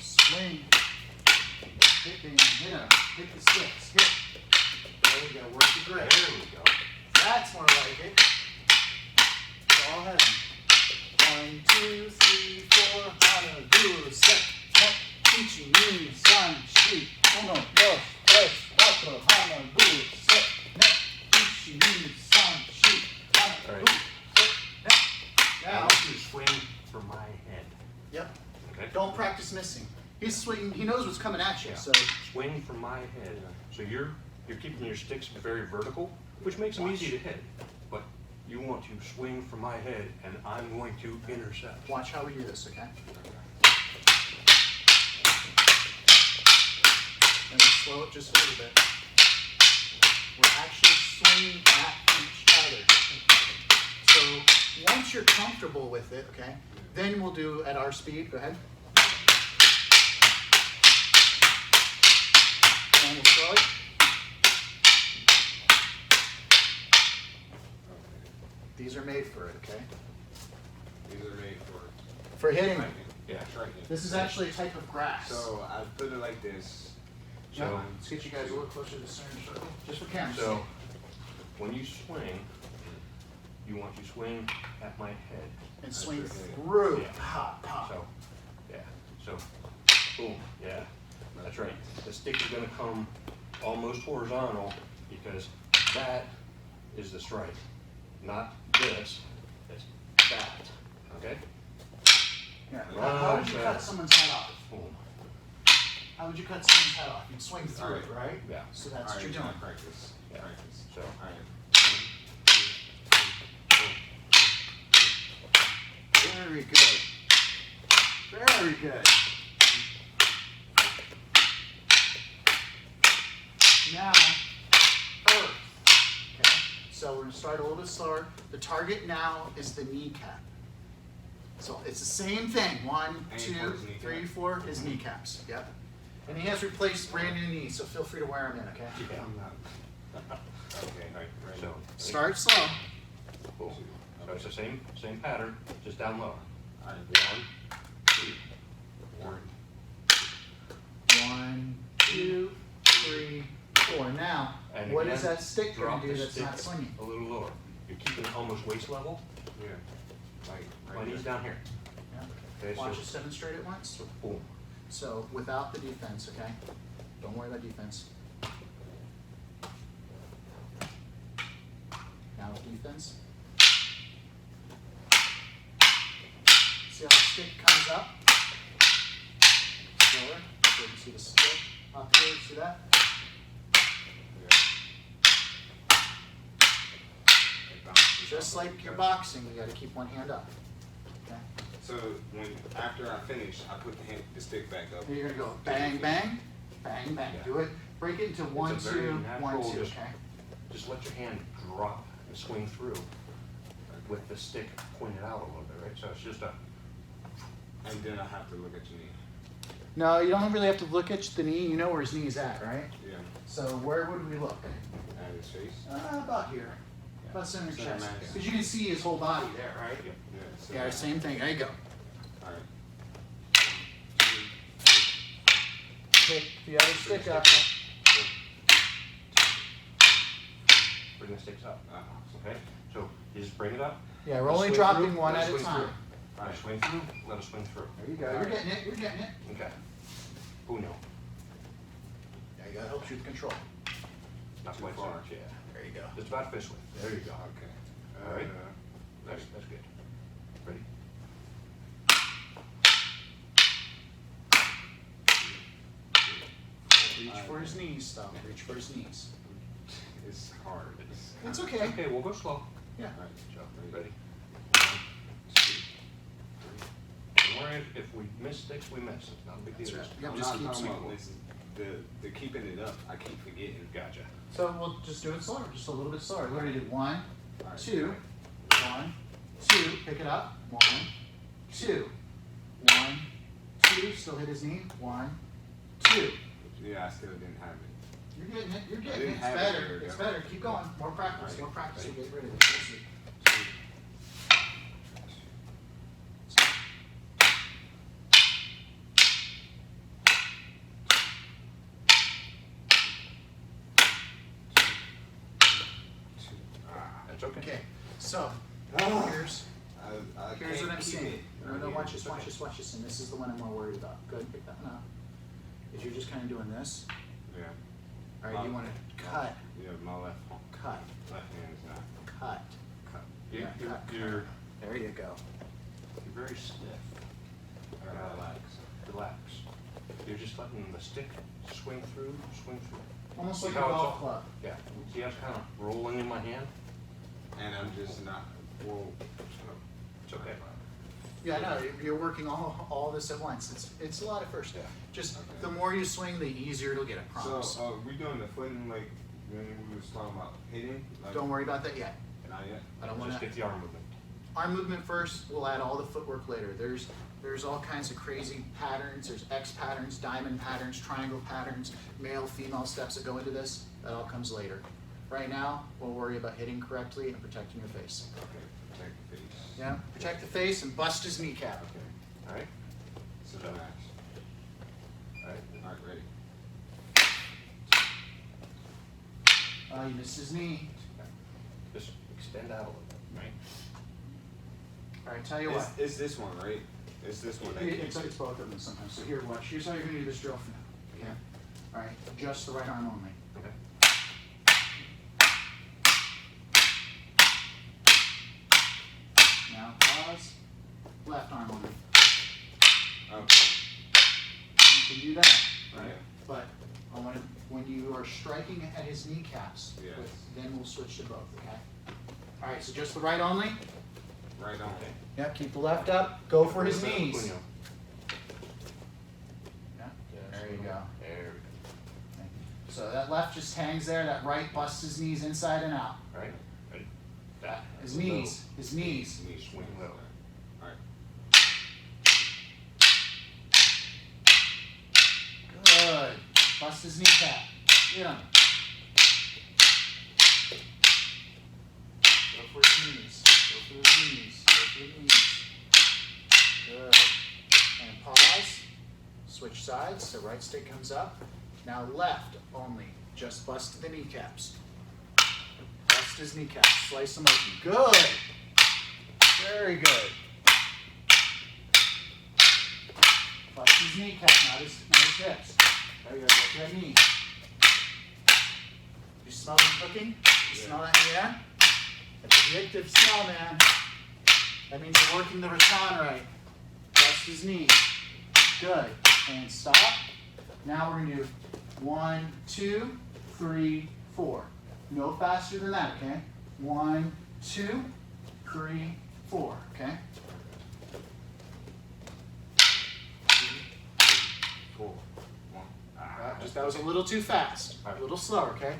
Speaker 1: Swing. Hit him. Hit him. Hit the sticks. Hit. There we go. Work the grip.
Speaker 2: There we go.
Speaker 1: That's more like it. So all heaven. 1, 2, 3, 4. Hana, do, set, net, ichi, ni, san, shi. 1, 2, 3, 4. Hana, do, set, net, ichi, ni, san, shi. Hana,
Speaker 2: All right.
Speaker 1: do, set, net.
Speaker 2: Now I
Speaker 1: Now,
Speaker 2: want you to swing for my head.
Speaker 1: yep.
Speaker 2: Okay?
Speaker 1: Don't practice missing. He's swinging. He knows what's coming at you.
Speaker 2: Yeah.
Speaker 1: So
Speaker 2: Swing for my head. So you're keeping your sticks very vertical, which makes them easy to hit. But you want to swing for my head, and I'm going to intercept.
Speaker 1: watch how we do this, okay? And we slow it just a little bit. We're actually swinging at each other. So once you're comfortable with it, okay, then we'll do at our speed. Go ahead. And we'll slow it. These are made for it, okay?
Speaker 7: These are made
Speaker 1: For hitting.
Speaker 7: striking.
Speaker 2: Yeah.
Speaker 7: Striking.
Speaker 1: This is actually a type of grass.
Speaker 7: So I put it like this.
Speaker 1: So let's get you guys a little closer to the center circle, just for camera.
Speaker 2: So when you swing, you want to swing at my head.
Speaker 1: And swing
Speaker 7: That's okay.
Speaker 1: through.
Speaker 2: Yeah.
Speaker 1: Pop, pop.
Speaker 2: So, yeah. So, boom. Yeah. That's right. The stick is going to come almost horizontal, because that is the strike, not this, it's that, okay?
Speaker 1: Yeah.
Speaker 2: Right,
Speaker 1: How would you
Speaker 2: so-
Speaker 1: cut someone's head off?
Speaker 2: Boom.
Speaker 1: How would you cut someone's head off? You'd swing through it, right?
Speaker 2: Yeah,
Speaker 1: So that's what
Speaker 7: Alright,
Speaker 1: you're doing.
Speaker 7: practice.
Speaker 2: Yeah.
Speaker 7: Practice.
Speaker 2: so.
Speaker 7: Alright.
Speaker 1: Very good. Very good. Now, earth. Okay, so we're gonna start a little bit slower. The target now is the kneecap. So it's the same thing. 1,
Speaker 7: Aim
Speaker 1: 2,
Speaker 7: for his kneecap.
Speaker 1: 3, 4, his kneecaps. Yep. And he has replaced brand new knees, so feel free to wear them in, okay?
Speaker 2: Yeah.
Speaker 7: I'm not. Okay,
Speaker 2: Alright,
Speaker 7: ready?
Speaker 2: so.
Speaker 1: Start slow.
Speaker 2: Boom. So it's the same pattern, just down lower.
Speaker 7: Alright.
Speaker 2: 1, 2, 1.
Speaker 1: 1, 2, 3, 4. Now,
Speaker 2: And
Speaker 1: what
Speaker 2: again,
Speaker 1: is that stick
Speaker 2: drop
Speaker 1: gonna do
Speaker 2: the
Speaker 1: that's
Speaker 2: stick
Speaker 1: not swinging?
Speaker 2: a little lower. You're keeping it almost waist level.
Speaker 7: Yeah. Like,
Speaker 2: My knee's down here.
Speaker 1: Yeah.
Speaker 2: Okay,
Speaker 1: Watch
Speaker 2: so,
Speaker 1: us demonstrate it once.
Speaker 2: so boom.
Speaker 1: So without the defense, okay? Don't worry about defense. Now with defense. See how the stick comes up? Slower. So you can see the stick up here. See that? Just like your boxing, you gotta keep one hand up. Okay?
Speaker 7: So when after I finish, I put the stick back up.
Speaker 1: Then you're gonna go bang, bang, bang, bang.
Speaker 2: Yeah.
Speaker 1: Do it. Break it into 1,
Speaker 2: a very
Speaker 1: 2, 1,
Speaker 2: natural,
Speaker 1: 2,
Speaker 2: just-
Speaker 1: okay?
Speaker 2: Just let your hand drop and swing through with the stick pointed out a little bit, right? So it's just a,
Speaker 7: And then I have to look at your knee.
Speaker 1: No, you don't really have to look at the knee. You know where his knee is at, right?
Speaker 7: Yeah.
Speaker 1: So where would we look?
Speaker 7: At his face.
Speaker 1: About here. About center
Speaker 7: Center
Speaker 1: chest.
Speaker 7: mass.
Speaker 1: Because you can see his whole body there, right?
Speaker 7: Yeah. So
Speaker 1: Yeah, same thing. There you go.
Speaker 7: Alright.
Speaker 1: Pick the other stick up.
Speaker 2: bring the sticks up,
Speaker 7: Uh-huh.
Speaker 2: okay? So you just bring it up.
Speaker 1: Yeah, we're
Speaker 2: let us
Speaker 1: only
Speaker 2: swing
Speaker 1: dropping
Speaker 2: through,
Speaker 1: one
Speaker 2: let us
Speaker 1: at a
Speaker 2: swing
Speaker 1: time.
Speaker 2: through. Let us swing through, let us swing through.
Speaker 1: There you go. You're getting it. You're getting it.
Speaker 2: Okay. Uno.
Speaker 1: There you go. Helps you with control.
Speaker 2: Not
Speaker 7: Too
Speaker 2: quite so
Speaker 7: far.
Speaker 2: much, yeah.
Speaker 1: There you go.
Speaker 2: Just about fist width. There you go.
Speaker 7: Okay.
Speaker 2: All right. That's good. Ready?
Speaker 1: Reach for his knees, though. Reach for his knees.
Speaker 7: It's hard.
Speaker 1: It's okay.
Speaker 2: Okay, we'll go slow.
Speaker 1: Yeah.
Speaker 7: Alright,
Speaker 2: So,
Speaker 7: ready?
Speaker 2: ready? 1, 2, 3. Don't worry, if we miss sticks, we miss. It's not a big
Speaker 1: That's
Speaker 2: deal.
Speaker 1: right.
Speaker 2: Just-
Speaker 1: Yep,
Speaker 7: I'm
Speaker 1: just
Speaker 7: not
Speaker 1: keep
Speaker 7: talking
Speaker 1: swinging.
Speaker 7: about this. The keeping it up. I keep forgetting.
Speaker 2: Gotcha.
Speaker 1: So we'll just do it slower. Just a little bit slower. We already did 1,
Speaker 7: Alright,
Speaker 1: 2,
Speaker 7: alright.
Speaker 1: 1, 2. Pick it up. 1, 2. 1, 2. Still hit his knee. 1, 2.
Speaker 7: Yeah, I still didn't have it.
Speaker 1: You're getting it. You're
Speaker 7: I
Speaker 1: getting it.
Speaker 7: didn't
Speaker 1: It's
Speaker 7: have it
Speaker 1: better.
Speaker 7: there,
Speaker 1: It's
Speaker 7: though.
Speaker 1: better. Keep going. More practice.
Speaker 7: Alright.
Speaker 1: More practice.
Speaker 7: Ready?
Speaker 1: You'll get rid of it. You'll see.
Speaker 2: That's okay.
Speaker 1: Okay. So here's
Speaker 7: I
Speaker 1: here's
Speaker 7: can't
Speaker 1: what I'm
Speaker 7: keep
Speaker 1: seeing.
Speaker 7: it.
Speaker 1: No, no,
Speaker 7: Yeah.
Speaker 1: watch this. Watch this. Watch this. And this is the one I'm more worried about. Go ahead and pick that one up. Is you're just kind of doing this.
Speaker 7: Yeah.
Speaker 1: All right. You want to cut,
Speaker 7: Yeah, my left
Speaker 1: cut,
Speaker 7: hand is not
Speaker 1: cut.
Speaker 7: cut.
Speaker 2: You,
Speaker 1: Yeah,
Speaker 2: you're,
Speaker 1: cut.
Speaker 2: you're,
Speaker 1: There you go.
Speaker 2: you're very stiff.
Speaker 7: Relax.
Speaker 2: Relax. You're just letting the stick swing through.
Speaker 1: Almost
Speaker 2: See
Speaker 1: like a
Speaker 2: how it's
Speaker 1: golf
Speaker 2: all-
Speaker 1: club.
Speaker 2: Yeah. See how it's kind of rolling in my hand?
Speaker 7: And I'm just not. Well,
Speaker 2: It's okay.
Speaker 1: Yeah, no, you're working all this at once. It's a lot at first.
Speaker 2: Yeah.
Speaker 1: Just
Speaker 7: Okay.
Speaker 1: the more you swing, the easier it'll get. I
Speaker 7: so
Speaker 1: promise.
Speaker 7: we doing the footing like when we was talking about hitting. Like,
Speaker 1: Don't worry about that yet.
Speaker 7: Not yet.
Speaker 1: I don't want
Speaker 2: Just
Speaker 1: to.
Speaker 2: get the arm movement.
Speaker 1: Arm movement first. We'll add all the footwork later. There's all kinds of crazy patterns. There's X patterns, diamond patterns, triangle patterns, male, female steps that go into this. That all comes later. Right now, we'll worry about hitting correctly and protecting your face.
Speaker 7: Okay. Protect the face.
Speaker 1: Yeah, protect the face and bust his kneecap.
Speaker 7: Okay.
Speaker 2: All right?
Speaker 7: So relax.
Speaker 2: All right.
Speaker 7: All right. Ready.
Speaker 1: You missed his knee.
Speaker 2: Just extend out a little bit, right?
Speaker 1: All right, tell you what.
Speaker 7: It's this one, right? It's this one. that
Speaker 1: It's
Speaker 7: kicks it.
Speaker 1: both of them sometimes. So here, watch. Here's how you're gonna do this drill for now. Okay. All right. Just the right arm only.
Speaker 2: Okay.
Speaker 1: Now pause. Left arm on it.
Speaker 7: Okay.
Speaker 1: You can do that, right?
Speaker 7: Yeah.
Speaker 1: But when you are striking at his kneecaps,
Speaker 7: Yes.
Speaker 1: then we'll switch to both, okay? All right, so just the right only?
Speaker 7: Right on.
Speaker 2: Okay.
Speaker 1: Yep, keep the left up. Go for his
Speaker 2: Puño.
Speaker 1: knees.
Speaker 2: Puño.
Speaker 1: Yeah,
Speaker 2: Yes.
Speaker 1: there you go.
Speaker 2: There we
Speaker 1: So that left just hangs there, that right busts his knees inside and out.
Speaker 2: go. Right? Ready? That.
Speaker 1: His knees, his knees.
Speaker 7: Knee swing low. Alright.
Speaker 1: Good. Bust his kneecap. Get him. Go for his knees. Go for his knees. Go for his knees. Good. And pause. Switch sides. So right stick comes up. Now left only. Just bust the kneecaps. Bust his kneecaps. Slice them open. Good. Very good. Bust his kneecap, not his hips. There you go. Go to that knee. You smell them cooking? You smell that in the air? That's a addictive smell, man. That means you're working the rattan right. Bust his knee. Good. And stop. Now we're going to do 1, 2, 3, 4. No faster than that, okay? 1, 2, 3, 4, okay?
Speaker 2: 4. 1.
Speaker 1: Just that was a little too fast. A little slower, okay?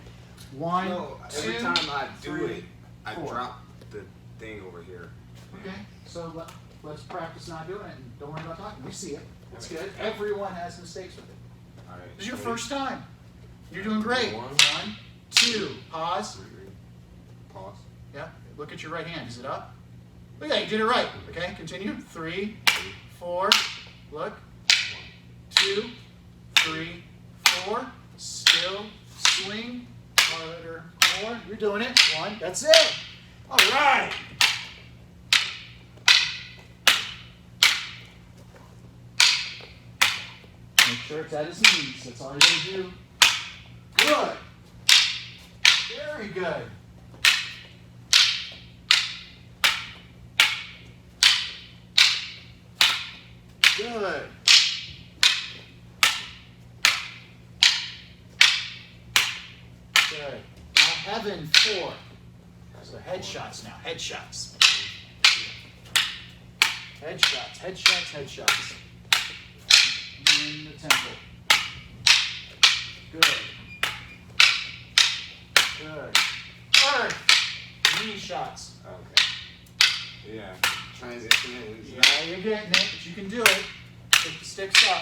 Speaker 1: 1,
Speaker 7: No,
Speaker 1: 2,
Speaker 7: every time I do
Speaker 1: 3,
Speaker 7: it, I
Speaker 1: 4.
Speaker 7: drop the thing over here.
Speaker 1: Okay, so let's practice not doing it and don't worry about talking. We see it. It's good. Everyone has mistakes with it.
Speaker 7: Alright.
Speaker 1: This is your first time. You're doing great. 1, 2, pause.
Speaker 7: Pause.
Speaker 1: Yeah, look at your right hand. Is it up? Look at that, you did it right. Okay, continue. 3, 4, look. 2, 3, 4. Still, swing, harder, more. You're doing it. 1, that's it. All right. Make sure it's at his knees. That's all you gotta do. Good. Very good. Good. Good. Now heaven 4. So headshots now. Headshots. Headshots. Headshots. Headshots. In the temple. Good. Good. Earth. Knee shots.
Speaker 7: Okay. Yeah. Transitioning.
Speaker 1: Yeah, you're getting it, but you can do it. Pick the sticks up.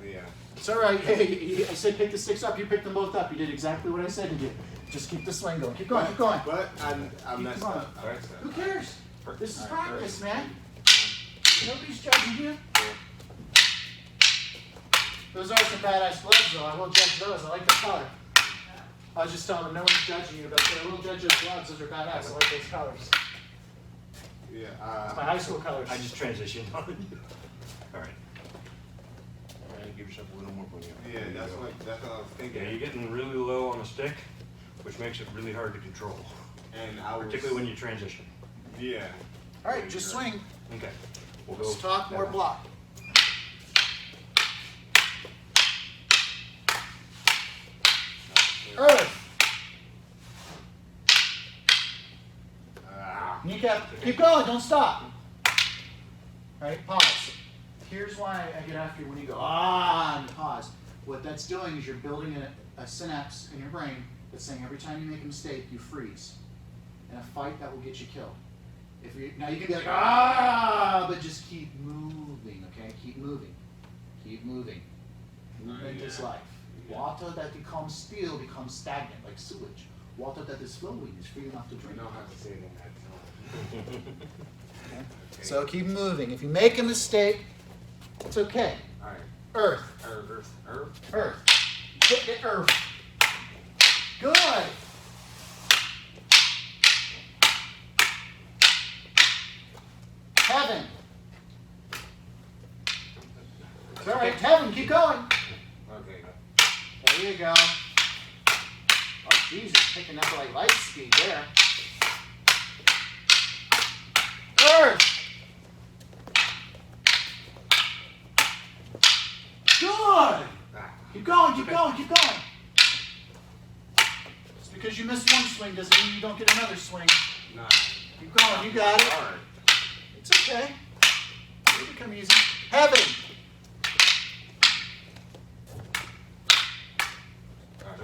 Speaker 7: Yeah.
Speaker 1: It's all right. Hey, I said pick the sticks up. You picked them both up. You did exactly what I said to do. Just keep the swing going. Keep going. Keep going.
Speaker 7: But I messed
Speaker 1: Come on.
Speaker 7: up. I messed
Speaker 1: Who
Speaker 7: up.
Speaker 1: cares? This is
Speaker 7: All right,
Speaker 1: practice,
Speaker 7: all right.
Speaker 1: man. Nobody's judging you. Those are some badass gloves, though. I will judge those. I like the color. I was just telling them no one's judging you, but I will judge those gloves. Those are badass. I like those colors.
Speaker 7: Yeah.
Speaker 1: It's my high school colors.
Speaker 2: I just transitioned on you. All right. All right, give yourself a little more puño.
Speaker 7: Yeah, that's what I was thinking.
Speaker 2: Yeah, you're getting really low on the stick, which makes it really hard to control,
Speaker 7: And I was.
Speaker 2: particularly when you transition.
Speaker 7: Yeah.
Speaker 1: All right, just swing.
Speaker 2: Okay. We'll go.
Speaker 1: Let's talk more block. Earth. Kneecap. Keep going. Don't stop. All right, pause. Here's why I get after you when you go, and pause. What that's doing is you're building a synapse in your brain that's saying every time you make a mistake, you freeze. In a fight, that will get you killed. Now you can be like, but just keep moving, okay? Keep moving. Keep moving. Movement is life. Water that becomes still becomes stagnant, like sewage. Water that is flowing is free enough to
Speaker 7: I
Speaker 1: drink.
Speaker 7: know how to say it in that tone.
Speaker 1: Okay? So keep moving. If you make a mistake, it's okay.
Speaker 7: Alright.
Speaker 1: Earth.
Speaker 7: Earth.
Speaker 1: Earth. Hit the earth. Good. Heaven. It's all right. Heaven, keep going.
Speaker 7: Okay.
Speaker 1: There you go. Jesus, picking up like light speed there. Earth. Good. Keep going, keep going, keep going. Just because you missed one swing doesn't mean you don't get another swing.
Speaker 7: Nah.
Speaker 1: Keep going, you got it.
Speaker 7: Hard.
Speaker 1: It's okay. It'll become easy. Heaven.
Speaker 7: Okay.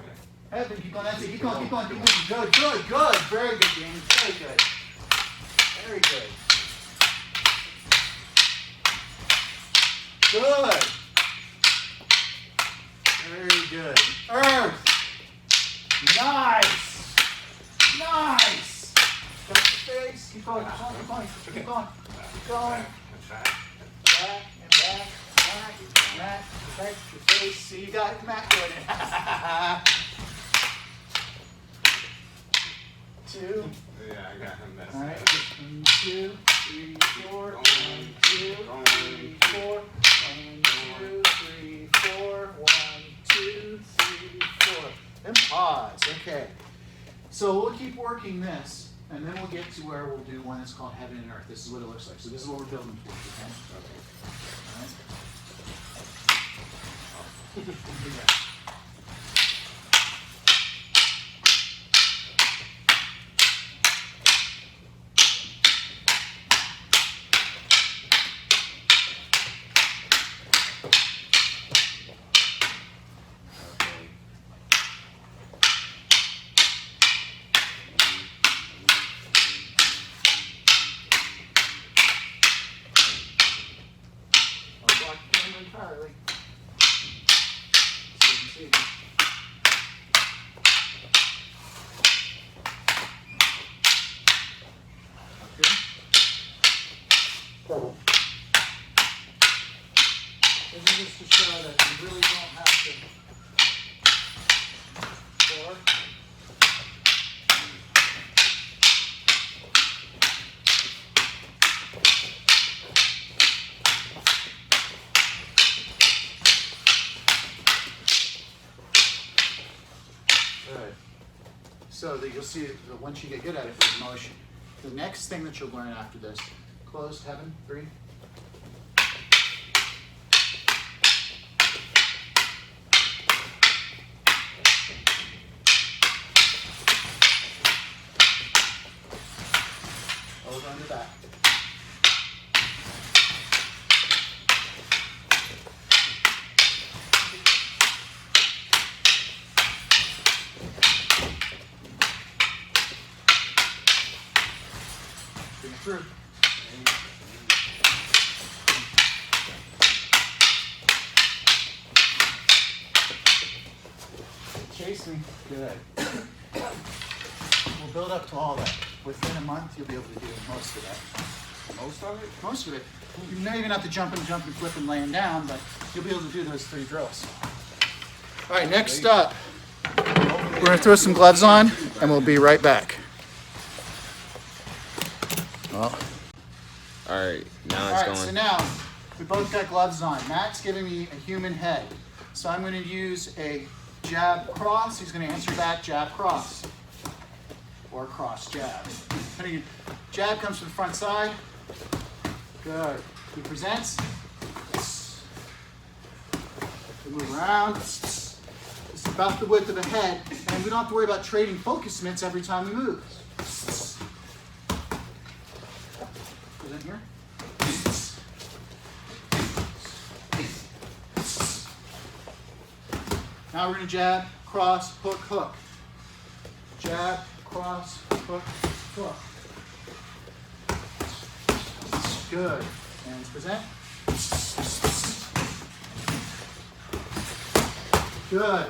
Speaker 1: Heaven, keep going, that's it. Keep going, keep going, keep moving. Good, good, good. Very good, James. Very good. Very good. Good. Very good. Earth. Nice. Nice. Touch your face. Keep going, keep going, keep going. Keep going. Keep going.
Speaker 7: That's right.
Speaker 1: Back and back. Back. Touch your face. See, you got Matt doing it. 2.
Speaker 7: Yeah, I got him messed
Speaker 1: All right.
Speaker 7: up.
Speaker 1: 1, 2, 3, 4. 1, 2, 3, 4. 1, 2, 3, 4. 1, 2, 3, 4. And pause. Okay. So we'll keep working this, and then we'll get to where we'll do one that's called Heaven and Earth. This is what it looks like. So this is what we're building towards. Okay. All right. Do that. I'll block the camera entirely. So you can see. Okay. This is just to show that you really don't have to. 4. Good. So that you'll see that once you get good at it, there's motion. The next thing that you'll learn after this, closed heaven, 3. Over under that. Bring it through. Chase me. Good. We'll build up to all that. Within a month, you'll be able to do most of that.
Speaker 7: Most of it?
Speaker 1: Most of it. You may even have to jump and flip and laying down, but you'll be able to do those 3 drills. All right, next up, we're going to throw some gloves on, and we'll be right back.
Speaker 7: All right, now
Speaker 1: All right, so now we both got gloves on. Matt's giving me a human head. So I'm going to use a jab cross. He's going to answer back jab cross. Or cross jab. Jab comes from the front side. Good. He presents. We move around. It's about the width of a head. And we don't have to worry about trading focus mitts every time we move. Present here. Now we're going to jab, cross, hook, hook. Jab, cross, hook, hook. Good. And present. Good.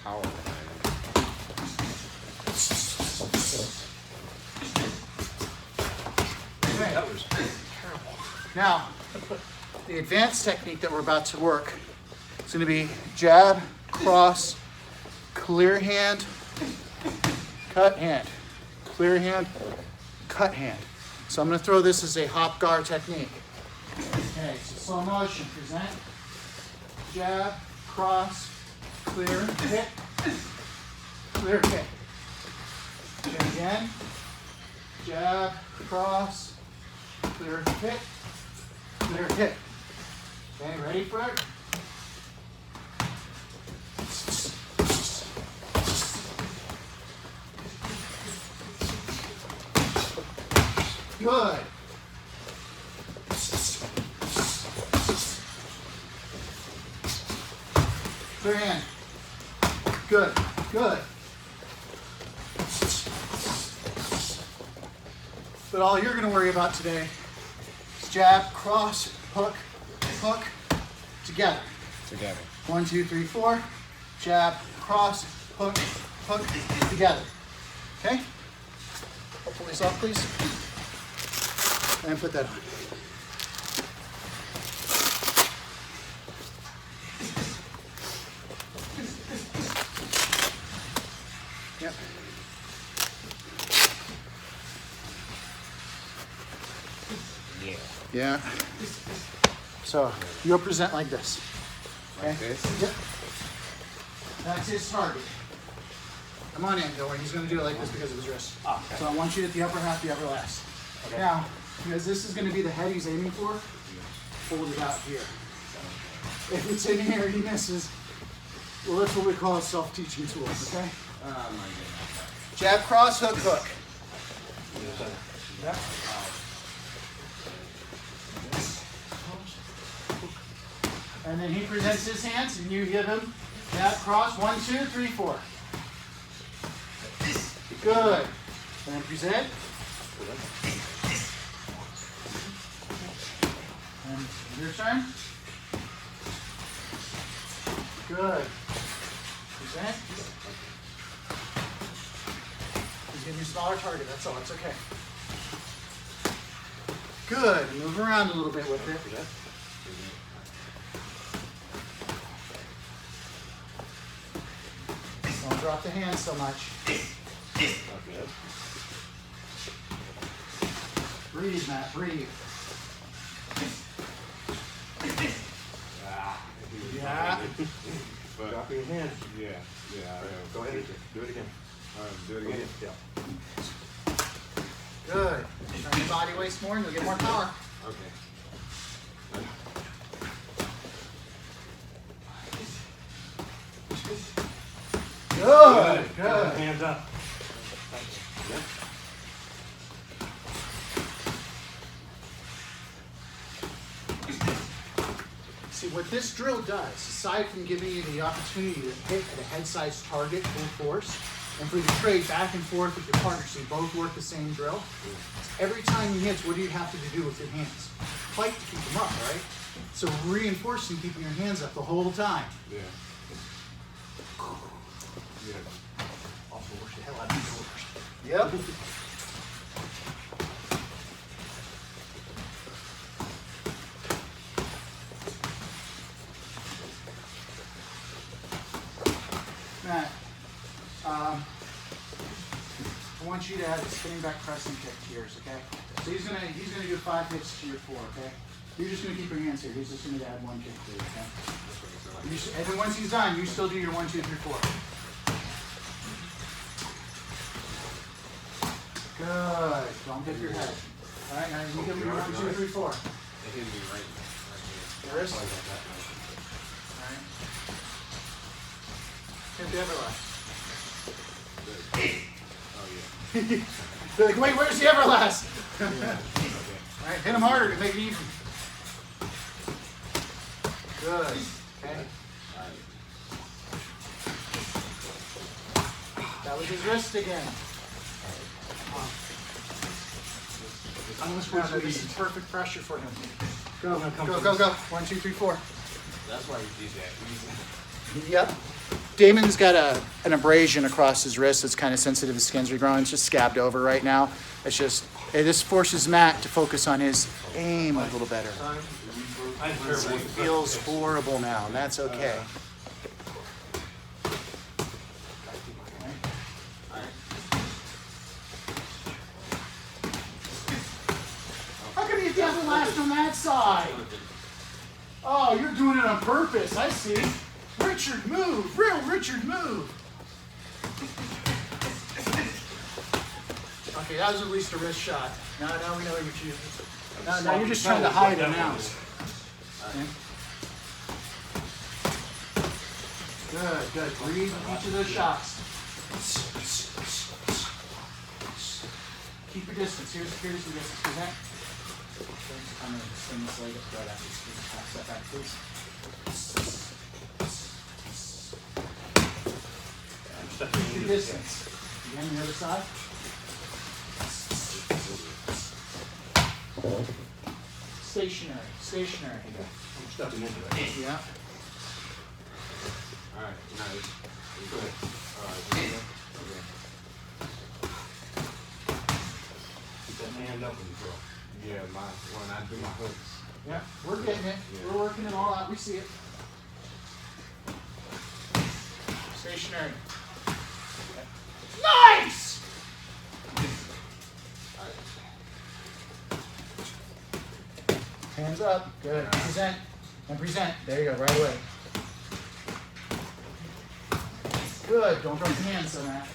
Speaker 7: Power behind
Speaker 1: Okay.
Speaker 2: That was terrible.
Speaker 1: Now, the advanced technique that we're about to work is going to be jab, cross, clear hand, cut hand, clear hand, cut hand. So I'm going to throw this as a hop guard technique. Okay, so slow motion, present, jab, cross, clear, hit, clear, hit. And again, jab, cross, clear, hit, clear, hit. Okay, ready for it? Good. Clear hand. Good, good. But all you're going to worry about today is jab, cross, hook, hook, together.
Speaker 7: Together.
Speaker 1: 1, 2, 3, 4. Jab, cross, hook, hook, together. Okay? Pull these off, please. And put that on. Yep.
Speaker 7: Yeah.
Speaker 1: Yeah. So you'll present like this. Okay?
Speaker 7: Like this?
Speaker 1: Yep. That's his target. Come on in, don't worry. He's going to do it like this because of his wrist.
Speaker 7: Okay.
Speaker 1: So I want you at the upper half, the upper last.
Speaker 7: Okay.
Speaker 1: Now, because this is going to be the head he's aiming for, hold it out here. If it's in here, he misses. Well, that's what we call a self-teaching tool, okay?
Speaker 7: Oh my goodness.
Speaker 1: Jab, cross, hook, hook. Yep. And then he presents his hands, and you give him jab, cross, 1, 2, 3, 4. Good. And then present. And your turn. Good. Present. He's giving you a smaller target, that's all, it's okay. Good. Move around a little bit with it. Don't drop the hand so much. Breathe, Matt, breathe. Yeah.
Speaker 7: But,
Speaker 2: Drop your hand.
Speaker 7: yeah, yeah.
Speaker 2: Go ahead. Do it again.
Speaker 7: Do it again.
Speaker 2: Yeah.
Speaker 1: Good. Turn your body weight more and you'll get more power.
Speaker 7: Okay.
Speaker 1: Good. Good.
Speaker 2: Hands up. Yep.
Speaker 1: See, what this drill does, aside from giving you the opportunity to hit at a head-sized target full force, and for you to trade back and forth with your partner so you both work the same drill, every time he hits, what do you have to do with your hands? Fight to keep them up, right? So reinforcing keeping your hands up the whole time.
Speaker 7: Yeah. Yeah.
Speaker 1: Also works the hell out of your shoulders. Yep. Matt, I want you to have a spinning back pressing kick to yours, okay? So he's gonna do 5 hits to your 4, okay? You're just gonna keep your hands here. He's just gonna add 1 kick to you, okay? And then once he's done, you still do your 1, 2, 3, 4. Good. Don't dip your head. All right, now you give me 1, 2, 3, 4.
Speaker 7: It hit me right here.
Speaker 1: Wrist.
Speaker 7: Like
Speaker 1: All
Speaker 7: that.
Speaker 1: right. Hit the everlast.
Speaker 7: Oh yeah.
Speaker 1: They're like, wait, where's the everlast?
Speaker 7: Yeah. Okay.
Speaker 1: All right, hit him harder to make it even. Good. Okay. That was his wrist again. I'm going to switch. This is perfect pressure for him. Go, go, go, go. 1, 2, 3, 4.
Speaker 7: That's why you did that.
Speaker 1: Yep. Damon's got an abrasion across his wrist that's kind of sensitive. His skin's regrowing. It's just scabbed over right now. It just forces Matt to focus on his aim a little better. He feels horrible now, and that's okay. How come you did the last on that side? Oh, you're doing it on purpose. I see. Where Richard, move! Real Richard, move! Okay, that was at least a wrist shot. Now we know what you're choosing. Now you're just trying to hide it now. Okay. Good, good. Breathe each of those shots. Keep your distance. Here's the distance. Present. I'm going to swing this leg up right after this. Half step back, please. Keep your distance. Again, the other side. Stationary. Stationary.
Speaker 2: I'm stepping into it.
Speaker 1: Yeah.
Speaker 7: Alright, nice. Good. Alright, okay.
Speaker 2: Keep that hand up when you throw.
Speaker 7: Yeah, when I do my hooks.
Speaker 1: Yeah. We're getting it.
Speaker 7: Yeah.
Speaker 1: We're working it all out. We see it. Stationary. Nice! Hands up. Good. Present. And present. There you go. Right away. Good. Don't drop your hands on that.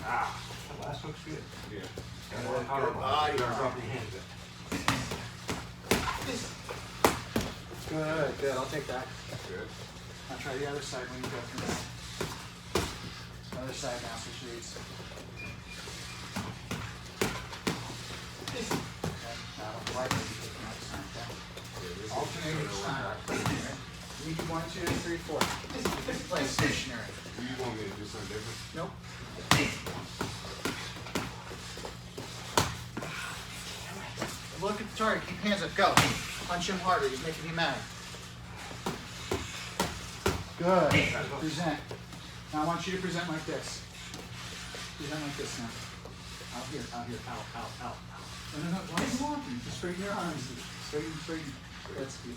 Speaker 2: Ah, that last hook's good.
Speaker 7: Yeah.
Speaker 2: Got more power behind it. You gotta drop your hands in.
Speaker 1: Good. Good. I'll take that.
Speaker 7: Good.
Speaker 1: I'll try the other side when you go through that. Other side now, switch leads. Alternate each time. You do 1, 2, 3, 4. Play stationary.
Speaker 7: Do you want me to do something different?
Speaker 1: Nope. Look at the target. Keep hands up. Go. Punch him harder. He's making you mad. Good. Present. Now I want you to present like this. Present like this now. Out here, out, out. No. Why are you walking? Just straighten your arms. Straighten. That's good.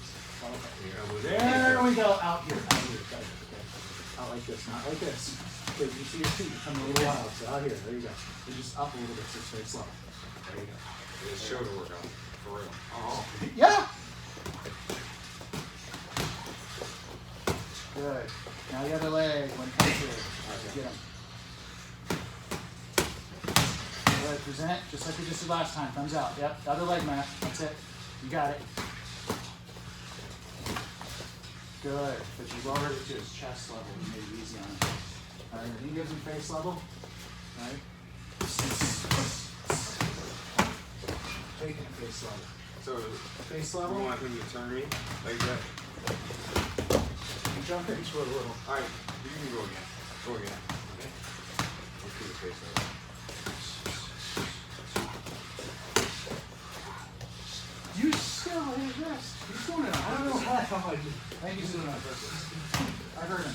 Speaker 1: There we go. Out here. Got it. Okay. Out like this, not like this. Okay, you see your feet become a little wild. So out here. There you go. You're just up a little bit, so it's very slow. There you go.
Speaker 7: It's shoulder workout. For real. Oh.
Speaker 1: Yeah. Good. Now the other leg when it comes here. Get him. Good. Present just like we just did last time. Thumbs out. Yep. The other leg, Matt. That's it. You got it. Good. But you lowered it to his chest level. You made it easy on him. All right. He gives him face level. All right. Taking face level.
Speaker 7: So,
Speaker 1: Face
Speaker 7: you
Speaker 1: level.
Speaker 7: want him to turn me like that?
Speaker 1: You jump into it a little.
Speaker 7: Alright, you can go again. Go again. Okay. Let's do the face level.
Speaker 1: You still in his wrist. He's doing it. I don't know how I do. I think he's doing it on purpose. I heard him.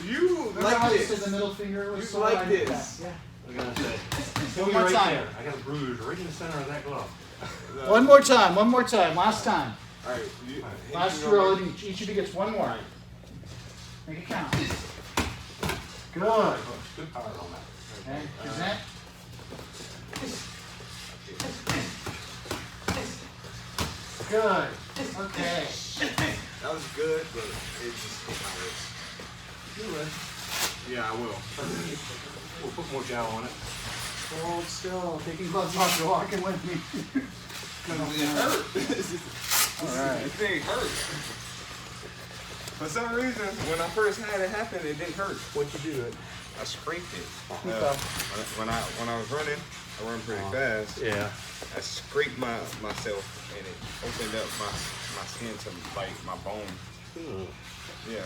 Speaker 7: You
Speaker 1: Remember how
Speaker 7: like
Speaker 1: he said
Speaker 7: this.
Speaker 1: the middle finger was
Speaker 7: You
Speaker 1: so
Speaker 7: like
Speaker 1: I did
Speaker 7: this.
Speaker 1: that. Yeah.
Speaker 2: I was gonna say,
Speaker 1: One more
Speaker 2: right
Speaker 1: time.
Speaker 2: there. I got a bruise right in the center of that glove.
Speaker 1: One more time. Last time.
Speaker 7: Alright,
Speaker 1: Last drill. Each of you gets one more. Make it count. Good.
Speaker 2: Good power on that.
Speaker 1: Okay. Present. Good. Okay.
Speaker 7: That was good, but it just hit my wrist.
Speaker 1: You would.
Speaker 7: Yeah, I will.
Speaker 2: We'll put more gel on it.
Speaker 1: Hold still. Taking gloves off. You're walking with me.
Speaker 7: Because it hurt.
Speaker 1: All right.
Speaker 7: This thing hurt. For some reason, when I first had it happen, it didn't hurt.
Speaker 2: What'd you do?
Speaker 7: I scraped it.
Speaker 1: Okay.
Speaker 7: When I was running, I run pretty fast.
Speaker 2: Yeah.
Speaker 7: I scraped myself and it opened up my skin to like my bone. Yeah.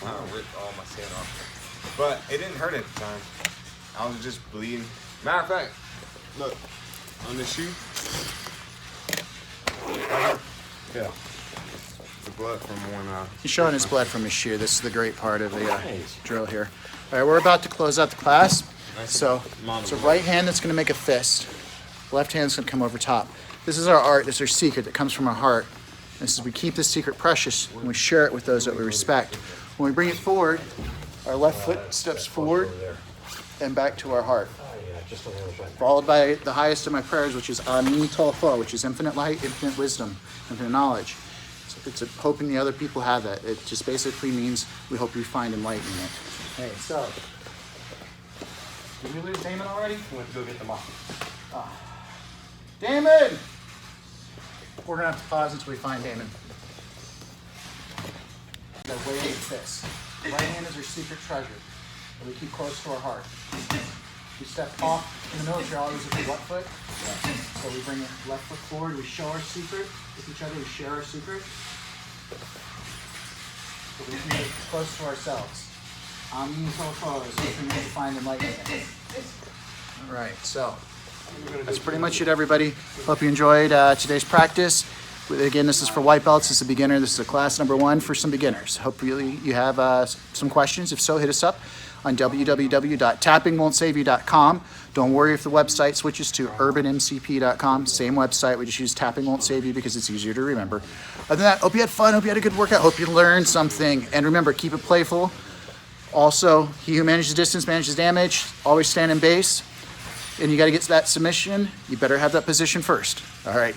Speaker 7: I ripped all my skin off. But it didn't hurt at the time. I was just bleeding. Matter of fact, look, on the shoe. Yeah. The blood from when
Speaker 1: He's showing his blood from his shoe. This is the great part of the
Speaker 2: Nice.
Speaker 1: drill here. All right, we're about to close out the class.
Speaker 7: Nice.
Speaker 1: So it's a right hand that's going to make a fist. Left hand's going to come over top. This is our art. This is our secret that comes from our heart. This is we keep this secret precious and we share it with those that we respect. When we bring it forward, our left foot steps forward and back to our heart.
Speaker 2: just on the other side.
Speaker 1: Followed by the highest of my prayers, which is Ani Tolfo, which is infinite light, infinite wisdom, infinite knowledge. So it's hoping the other people have that. It just basically means we hope you find enlightenment. Okay, so did we lose Damon already?
Speaker 2: We went to go get the mop.
Speaker 1: Damon! We're gonna have to pause until we find Damon. The way this. The right hand is our secret treasure that we keep close to our heart. We step off in the military always with the what foot? So we bring it left foot forward, we show our secret with each other, we share our secret. So we keep it close to ourselves. Amin Tofo is hoping to find enlightenment. Alright, so that's pretty much it, everybody. Hope you enjoyed today's practice. Again, this is for white belts. This is a beginner. This is a class number 1 for some beginners. Hopefully you have some questions. If so, hit us up on www.tappingwon'tsaveyou.com. Don't worry if the website switches to urbanmcp.com. Same website. We just use Tapping Won't Save You because it's easier to remember. Other than that, hope you had fun. Hope you had a good workout. Hope you learned something. And remember, keep it playful. Also, he who manages distance manages damage. Always stand in base. And you got to get to that submission. You better have that position first. All right.